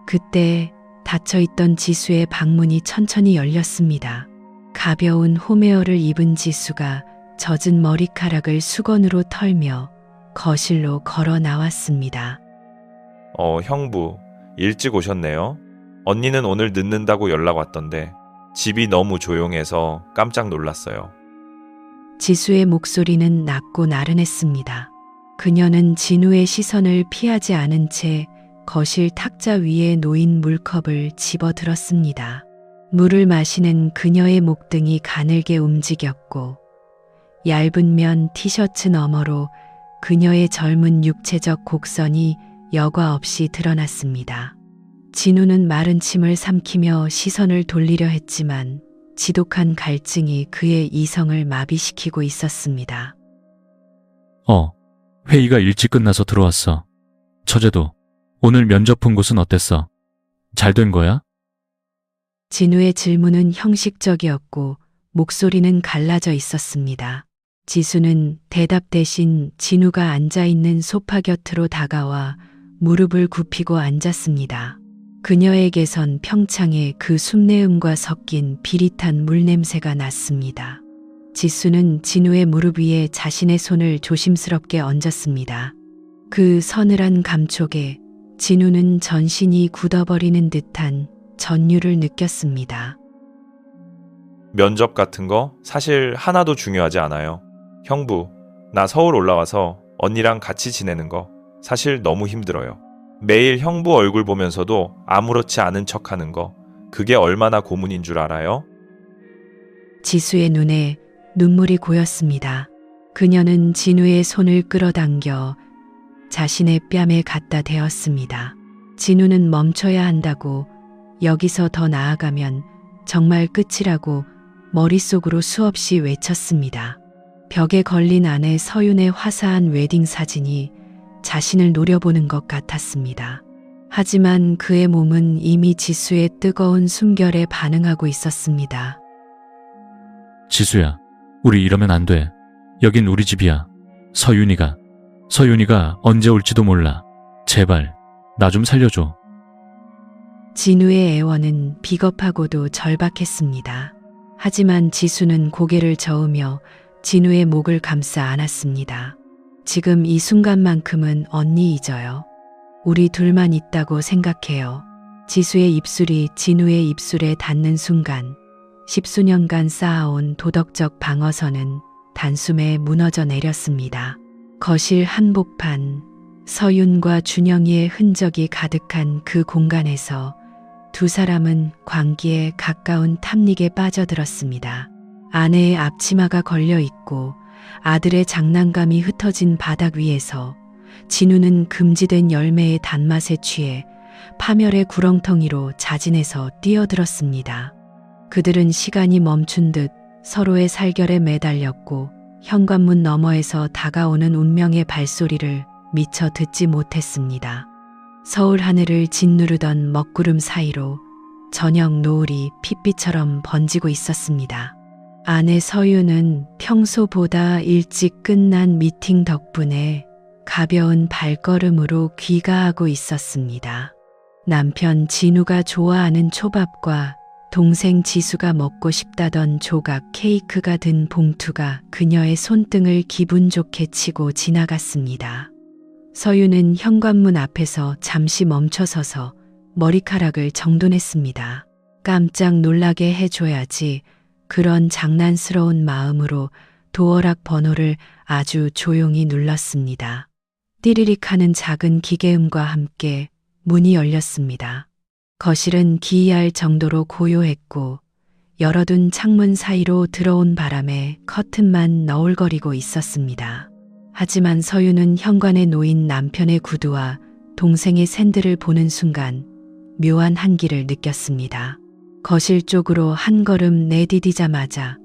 그때 닫혀있던 지수의 방문이 천천히 열렸습니다. 가벼운 홈웨어를 입은 지수가 젖은 머리카락을 수건으로 털며 거실로 걸어 나왔습니다. 형부, 일찍 오셨네요. 언니는 오늘 늦는다고 연락 왔던데 집이 너무 조용해서 깜짝 놀랐어요. 지수의 목소리는 낮고 나른했습니다. 그녀는 진우의 시선을 피하지 않은 채 거실 탁자 위에 놓인 물컵을 집어들었습니다. 물을 마시는 그녀의 목등이 가늘게 움직였고 얇은 면 티셔츠 너머로 그녀의 젊은 육체적 곡선이 여과 없이 드러났습니다. 진우는 마른 침을 삼키며 시선을 돌리려 했지만 지독한 갈증이 그의 이성을 마비시키고 있었습니다. 회의가 일찍 끝나서 들어왔어. 처제도 오늘 면접 본 곳은 어땠어? 잘 된 거야? 진우의 질문은 형식적이었고 목소리는 갈라져 있었습니다. 지수는 대답 대신 진우가 앉아있는 소파 곁으로 다가와 무릎을 굽히고 앉았습니다. 그녀에게선 평창의 그 숲내음과 섞인 비릿한 물냄새가 났습니다. 지수는 진우의 무릎 위에 자신의 손을 조심스럽게 얹었습니다. 그 서늘한 감촉에 진우는 전신이 굳어버리는 듯한 전율을 느꼈습니다. 면접 같은 거 사실 하나도 중요하지 않아요. 형부, 나 서울 올라와서 언니랑 같이 지내는 거 사실 너무 힘들어요. 매일 형부 얼굴 보면서도 아무렇지 않은 척하는 거 그게 얼마나 고문인 줄 알아요? 지수의 눈에 눈물이 고였습니다. 그녀는 진우의 손을 끌어당겨 자신의 뺨에 갖다 대었습니다. 진우는 멈춰야 한다고, 여기서 더 나아가면 정말 끝이라고 머릿속으로 수없이 외쳤습니다. 벽에 걸린 아내 서윤의 화사한 웨딩 사진이 자신을 노려보는 것 같았습니다. 하지만 그의 몸은 이미 지수의 뜨거운 숨결에 반응하고 있었습니다. 지수야, 우리 이러면 안 돼. 여긴 우리 집이야. 서윤이가 언제 올지도 몰라. 제발, 나 좀 살려줘. 진우의 애원은 비겁하고도 절박했습니다. 하지만 지수는 고개를 저으며 진우의 목을 감싸 안았습니다. 지금 이 순간만큼은 언니 잊어요. 우리 둘만 있다고 생각해요. 지수의 입술이 진우의 입술에 닿는 순간 10수년간 쌓아온 도덕적 방어선은 단숨에 무너져 내렸습니다. 거실 한복판, 서윤과 준영이의 흔적이 가득한 그 공간에서 두 사람은 광기에 가까운 탐닉에 빠져들었습니다. 아내의 앞치마가 걸려 있고 아들의 장난감이 흩어진 바닥 위에서 진우는 금지된 열매의 단맛에 취해 파멸의 구렁텅이로 자진해서 뛰어들었습니다. 그들은 시간이 멈춘 듯 서로의 살결에 매달렸고 현관문 너머에서 다가오는 운명의 발소리를 미처 듣지 못했습니다. 서울 하늘을 짓누르던 먹구름 사이로 저녁 노을이 핏빛처럼 번지고 있었습니다. 아내 서윤은 평소보다 일찍 끝난 미팅 덕분에 가벼운 발걸음으로 귀가하고 있었습니다. 남편 진우가 좋아하는 초밥과 동생 지수가 먹고 싶다던 조각 케이크가 든 봉투가 그녀의 손등을 기분 좋게 치고 지나갔습니다. 서윤은 현관문 앞에서 잠시 멈춰서서 머리카락을 정돈했습니다. 깜짝 놀라게 해줘야지. 그런 장난스러운 마음으로 도어락 번호를 아주 조용히 눌렀습니다. 띠리릭 하는 작은 기계음과 함께 문이 열렸습니다. 거실은 기이할 정도로 고요했고 열어둔 창문 사이로 들어온 바람에 커튼만 너울거리고 있었습니다. 하지만 서윤은 현관에 놓인 남편의 구두와 동생의 샌들을 보는 순간 묘한 한기를 느꼈습니다. 거실 쪽으로 한 걸음 내디디자마자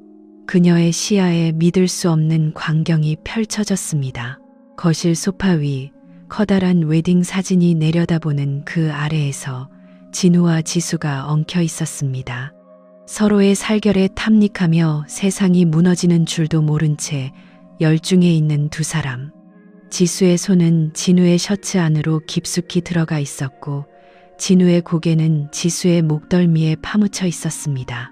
그녀의 시야에 믿을 수 없는 광경이 펼쳐졌습니다. 거실 소파 위 커다란 웨딩 사진이 내려다보는 그 아래에서 진우와 지수가 엉켜 있었습니다. 서로의 살결에 탐닉하며 세상이 무너지는 줄도 모른 채 열중해 있는 두 사람. 지수의 손은 진우의 셔츠 안으로 깊숙이 들어가 있었고 진우의 고개는 지수의 목덜미에 파묻혀 있었습니다.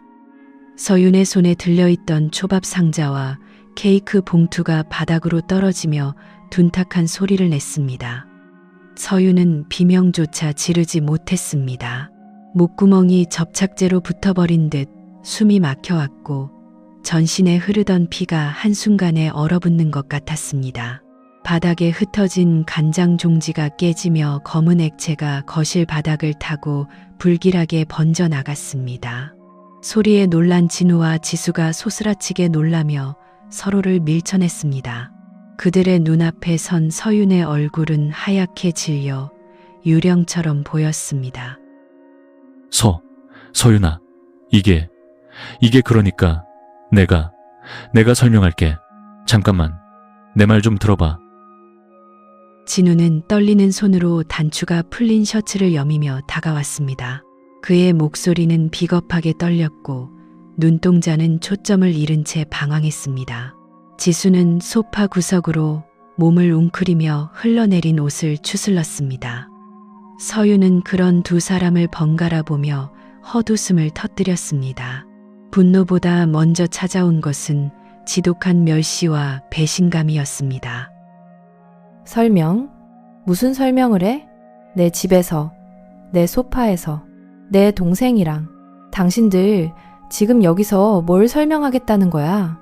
서윤의 손에 들려있던 초밥 상자와 케이크 봉투가 바닥으로 떨어지며 둔탁한 소리를 냈습니다. 서윤은 비명조차 지르지 못했습니다. 목구멍이 접착제로 붙어버린 듯 숨이 막혀왔고 전신에 흐르던 피가 한순간에 얼어붙는 것 같았습니다. 바닥에 흩어진 간장 종지가 깨지며 검은 액체가 거실 바닥을 타고 불길하게 번져 나갔습니다. 소리에 놀란 진우와 지수가 소스라치게 놀라며 서로를 밀쳐냈습니다. 그들의 눈앞에 선 서윤의 얼굴은 하얗게 질려 유령처럼 보였습니다. 서윤아, 이게 그러니까 내가 설명할게. 잠깐만, 내 말 좀 들어봐. 진우는 떨리는 손으로 단추가 풀린 셔츠를 여미며 다가왔습니다. 그의 목소리는 비겁하게 떨렸고 눈동자는 초점을 잃은 채 방황했습니다. 지수는 소파 구석으로 몸을 웅크리며 흘러내린 옷을 추슬렀습니다. 서윤은 그런 두 사람을 번갈아 보며 헛웃음을 터뜨렸습니다. 분노보다 먼저 찾아온 것은 지독한 멸시와 배신감이었습니다. 설명? 무슨 설명을 해? 내 집에서, 내 소파에서, 내 동생이랑. 당신들 지금 여기서 뭘 설명하겠다는 거야?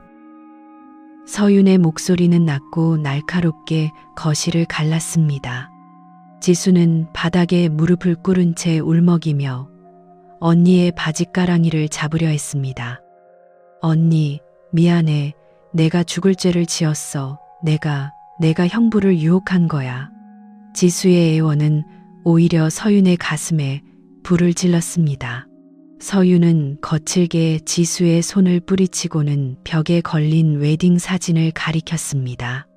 서윤의 목소리는 낮고 날카롭게 거실을 갈랐습니다. 지수는 바닥에 무릎을 꿇은 채 울먹이며 언니의 바지가랑이를 잡으려 했습니다. 언니, 미안해. 내가 죽을 죄를 지었어. 내가 형부를 유혹한 거야. 지수의 애원은 오히려 서윤의 가슴에 불을 질렀습니다. 서유는 거칠게 지수의 손을 뿌리치고는 벽에 걸린 웨딩 사진을 가리켰습니다.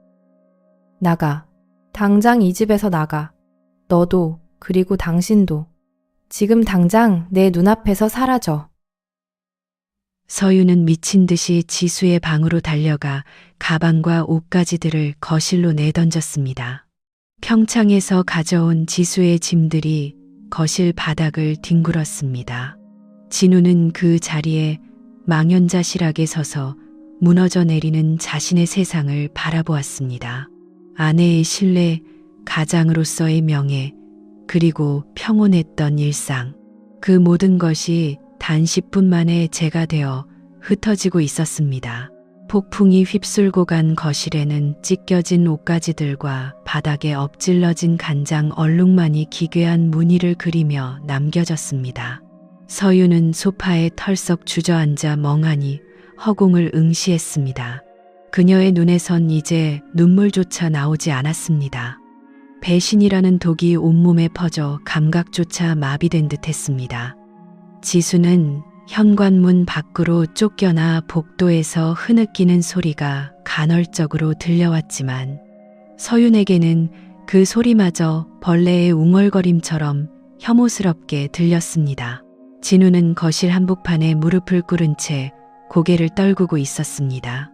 나가. 당장 이 집에서 나가. 너도, 그리고 당신도. 지금 당장 내 눈앞에서 사라져. 서유는 미친 듯이 지수의 방으로 달려가 가방과 옷가지들을 거실로 내던졌습니다. 평창에서 가져온 지수의 짐들이 거실 바닥을 뒹굴었습니다. 진우는 그 자리에 망연자실하게 서서 무너져 내리는 자신의 세상을 바라보았습니다. 아내의 신뢰, 가장으로서의 명예, 그리고 평온했던 일상. 그 모든 것이 단 10분 만에 재가 되어 흩어지고 있었습니다. 폭풍이 휩쓸고 간 거실에는 찢겨진 옷가지들과 바닥에 엎질러진 간장 얼룩만이 기괴한 무늬를 그리며 남겨졌습니다. 서유는 소파에 털썩 주저앉아 멍하니 허공을 응시했습니다. 그녀의 눈에선 이제 눈물조차 나오지 않았습니다. 배신이라는 독이 온몸에 퍼져 감각조차 마비된 듯 했습니다. 지수는 현관문 밖으로 쫓겨나 복도에서 흐느끼는 소리가 간헐적으로 들려왔지만 서윤에게는 그 소리마저 벌레의 웅얼거림처럼 혐오스럽게 들렸습니다. 진우는 거실 한복판에 무릎을 꿇은 채 고개를 떨구고 있었습니다.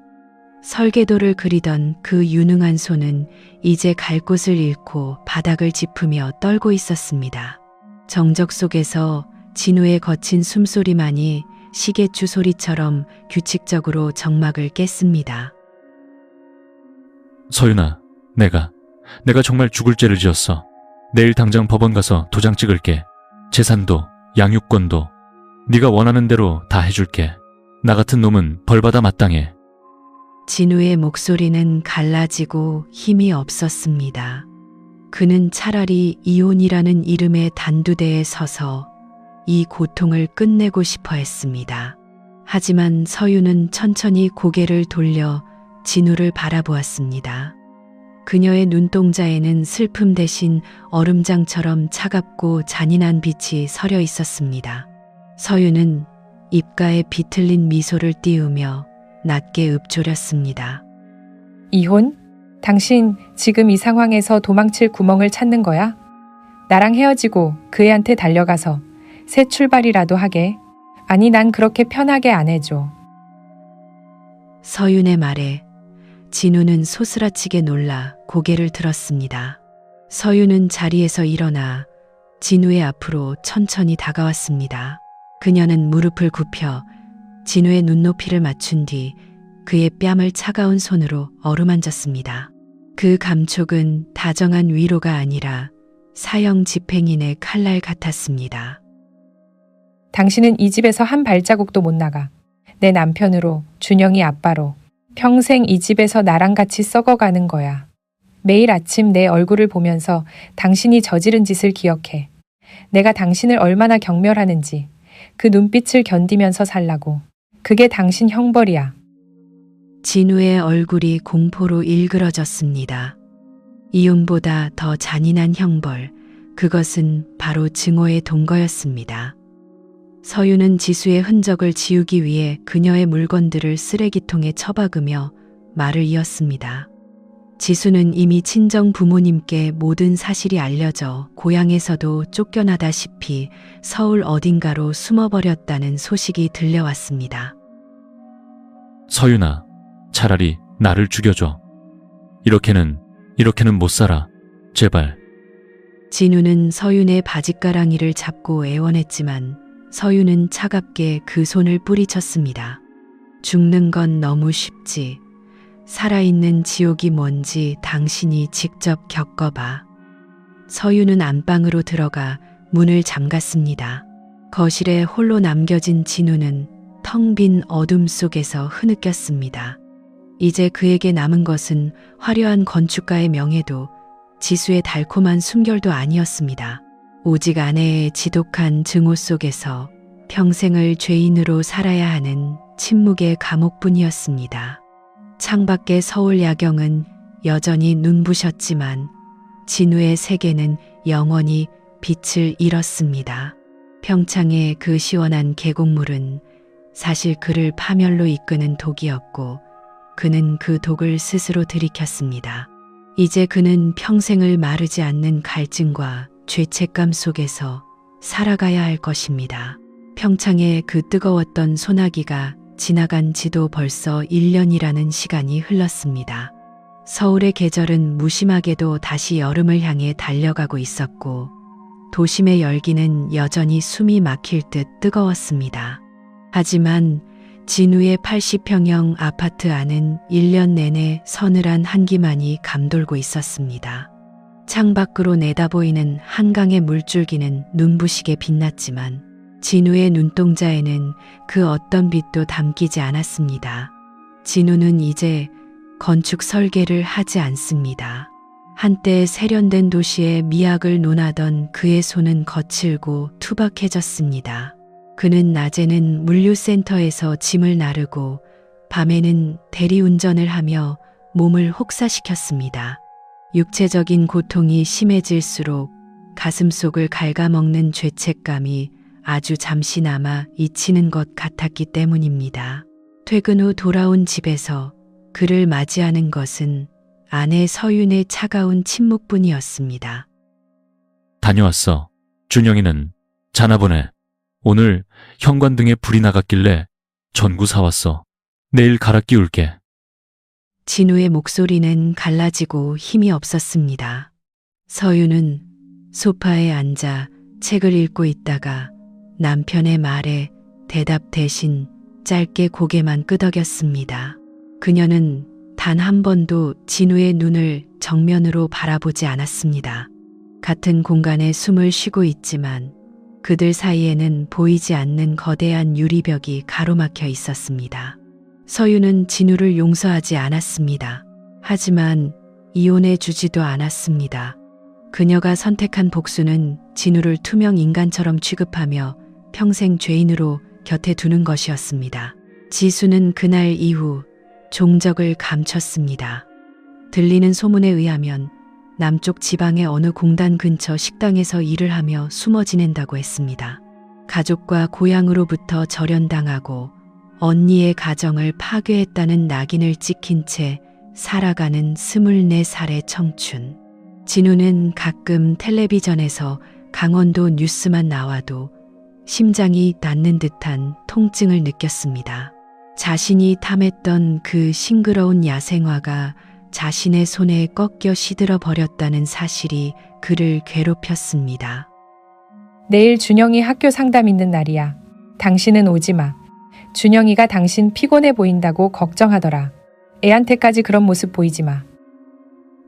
설계도를 그리던 그 유능한 손은 이제 갈 곳을 잃고 바닥을 짚으며 떨고 있었습니다. 정적 속에서 진우의 거친 숨소리만이 시계추 소리처럼 규칙적으로 정막을 깼습니다. 서윤아, 내가 정말 죽을 죄를 지었어. 내일 당장 법원 가서 도장 찍을게. 재산도 양육권도 네가 원하는 대로 다 해줄게. 나 같은 놈은 벌받아 마땅해. 진우의 목소리는 갈라지고 힘이 없었습니다. 그는 차라리 이혼이라는 이름의 단두대에 서서 이 고통을 끝내고 싶어 했습니다. 하지만 서유는 천천히 고개를 돌려 진우를 바라보았습니다. 그녀의 눈동자에는 슬픔 대신 얼음장처럼 차갑고 잔인한 빛이 서려 있었습니다. 서유는 입가에 비틀린 미소를 띄우며 낮게 읊조렸습니다. 이혼? 당신 지금 이 상황에서 도망칠 구멍을 찾는 거야? 나랑 헤어지고 그 애한테 달려가서 새 출발이라도 하게. 아니, 난 그렇게 편하게 안 해줘. 서윤의 말에 진우는 소스라치게 놀라 고개를 들었습니다. 서윤은 자리에서 일어나 진우의 앞으로 천천히 다가왔습니다. 그녀는 무릎을 굽혀 진우의 눈높이를 맞춘 뒤 그의 뺨을 차가운 손으로 어루만졌습니다. 그 감촉은 다정한 위로가 아니라 사형 집행인의 칼날 같았습니다. 당신은 이 집에서 한 발자국도 못 나가. 내 남편으로, 준영이 아빠로. 평생 이 집에서 나랑 같이 썩어가는 거야. 매일 아침 내 얼굴을 보면서 당신이 저지른 짓을 기억해. 내가 당신을 얼마나 경멸하는지. 그 눈빛을 견디면서 살라고. 그게 당신 형벌이야. 진우의 얼굴이 공포로 일그러졌습니다. 이혼보다 더 잔인한 형벌, 그것은 바로 증오의 동거였습니다. 서유는 지수의 흔적을 지우기 위해 그녀의 물건들을 쓰레기통에 처박으며 말을 이었습니다. 지수는 이미 친정 부모님께 모든 사실이 알려져 고향에서도 쫓겨나다시피 서울 어딘가로 숨어버렸다는 소식이 들려왔습니다. 서윤아, 차라리 나를 죽여줘. 이렇게는 못 살아. 제발. 진우는 서윤의 바짓가랑이를 잡고 애원했지만 서윤은 차갑게 그 손을 뿌리쳤습니다. 죽는 건 너무 쉽지. 살아있는 지옥이 뭔지 당신이 직접 겪어봐. 서윤은 안방으로 들어가 문을 잠갔습니다. 거실에 홀로 남겨진 진우는 텅 빈 어둠 속에서 흐느꼈습니다. 이제 그에게 남은 것은 화려한 건축가의 명예도 지수의 달콤한 순결도 아니었습니다. 오직 아내의 지독한 증오 속에서 평생을 죄인으로 살아야 하는 침묵의 감옥뿐이었습니다. 창밖의 서울 야경은 여전히 눈부셨지만 진우의 세계는 영원히 빛을 잃었습니다. 평창의 그 시원한 계곡물은 사실 그를 파멸로 이끄는 독이었고 그는 그 독을 스스로 들이켰습니다. 이제 그는 평생을 마르지 않는 갈증과 죄책감 속에서 살아가야 할 것입니다. 평창의 그 뜨거웠던 소나기가 지나간 지도 벌써 1년이라는 시간이 흘렀습니다. 서울의 계절은 무심하게도 다시 여름을 향해 달려가고 있었고 도심의 열기는 여전히 숨이 막힐 듯 뜨거웠습니다. 하지만 진우의 80평형 아파트 안은 1년 내내 서늘한 한기만이 감돌고 있었습니다. 창밖으로 내다보이는 한강의 물줄기는 눈부시게 빛났지만 진우의 눈동자에는 그 어떤 빛도 담기지 않았습니다. 진우는 이제 건축 설계를 하지 않습니다. 한때 세련된 도시의 미학을 논하던 그의 손은 거칠고 투박해졌습니다. 그는 낮에는 물류센터에서 짐을 나르고 밤에는 대리운전을 하며 몸을 혹사시켰습니다. 육체적인 고통이 심해질수록 가슴속을 갉아먹는 죄책감이 아주 잠시나마 잊히는 것 같았기 때문입니다. 퇴근 후 돌아온 집에서 그를 맞이하는 것은 아내 서윤의 차가운 침묵뿐이었습니다. 다녀왔어. 준영이는 자나 보네. 오늘 현관등에 불이 나갔길래 전구 사왔어. 내일 갈아 끼울게. 진우의 목소리는 갈라지고 힘이 없었습니다. 서윤은 소파에 앉아 책을 읽고 있다가 남편의 말에 대답 대신 짧게 고개만 끄덕였습니다. 그녀는 단 한 번도 진우의 눈을 정면으로 바라보지 않았습니다. 같은 공간에 숨을 쉬고 있지만 그들 사이에는 보이지 않는 거대한 유리벽이 가로막혀 있었습니다. 서윤은 진우를 용서하지 않았습니다. 하지만 이혼해 주지도 않았습니다. 그녀가 선택한 복수는 진우를 투명 인간처럼 취급하며 평생 죄인으로 곁에 두는 것이었습니다. 지수는 그날 이후 종적을 감췄습니다. 들리는 소문에 의하면 남쪽 지방의 어느 공단 근처 식당에서 일을 하며 숨어 지낸다고 했습니다. 가족과 고향으로부터 절연당하고 언니의 가정을 파괴했다는 낙인을 찍힌 채 살아가는 24살의 청춘. 진우는 가끔 텔레비전에서 강원도 뉴스만 나와도 심장이 낫는 듯한 통증을 느꼈습니다. 자신이 탐했던 그 싱그러운 야생화가 자신의 손에 꺾여 시들어 버렸다는 사실이 그를 괴롭혔습니다. 내일 준영이 학교 상담 있는 날이야. 당신은 오지 마. 준영이가 당신 피곤해 보인다고 걱정하더라. 애한테까지 그런 모습 보이지 마.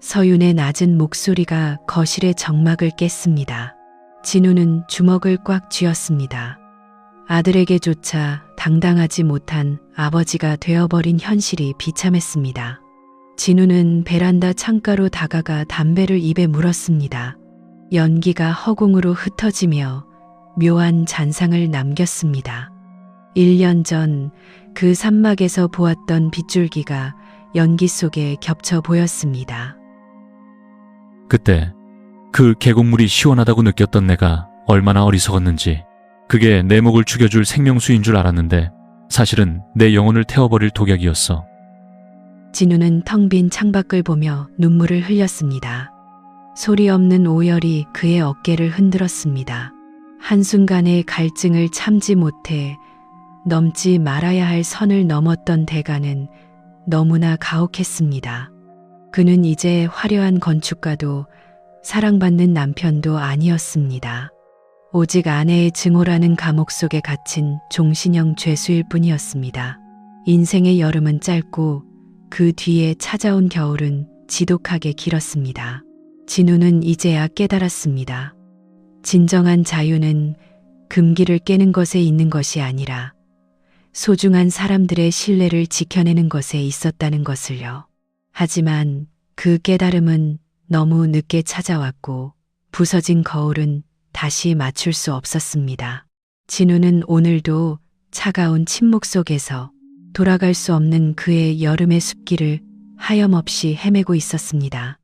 서윤의 낮은 목소리가 거실의 정막을 깼습니다. 진우는 주먹을 꽉 쥐었습니다. 아들에게조차 당당하지 못한 아버지가 되어버린 현실이 비참했습니다. 진우는 베란다 창가로 다가가 담배를 입에 물었습니다. 연기가 허공으로 흩어지며 묘한 잔상을 남겼습니다. 1년 전 그 산막에서 보았던 빗줄기가 연기 속에 겹쳐 보였습니다. 그때 그 계곡물이 시원하다고 느꼈던 내가 얼마나 어리석었는지, 그게 내 목을 죽여줄 생명수인 줄 알았는데 사실은 내 영혼을 태워버릴 독약이었어. 진우는 텅 빈 창밖을 보며 눈물을 흘렸습니다. 소리 없는 오열이 그의 어깨를 흔들었습니다. 한순간의 갈증을 참지 못해 넘지 말아야 할 선을 넘었던 대가는 너무나 가혹했습니다. 그는 이제 화려한 건축가도 사랑받는 남편도 아니었습니다. 오직 아내의 증오라는 감옥 속에 갇힌 종신형 죄수일 뿐이었습니다. 인생의 여름은 짧고 그 뒤에 찾아온 겨울은 지독하게 길었습니다. 진우는 이제야 깨달았습니다. 진정한 자유는 금기를 깨는 것에 있는 것이 아니라 소중한 사람들의 신뢰를 지켜내는 것에 있었다는 것을요. 하지만 그 깨달음은 너무 늦게 찾아왔고 부서진 거울은 다시 맞출 수 없었습니다. 진우는 오늘도 차가운 침묵 속에서 돌아갈 수 없는 그의 여름의 숲길을 하염없이 헤매고 있었습니다.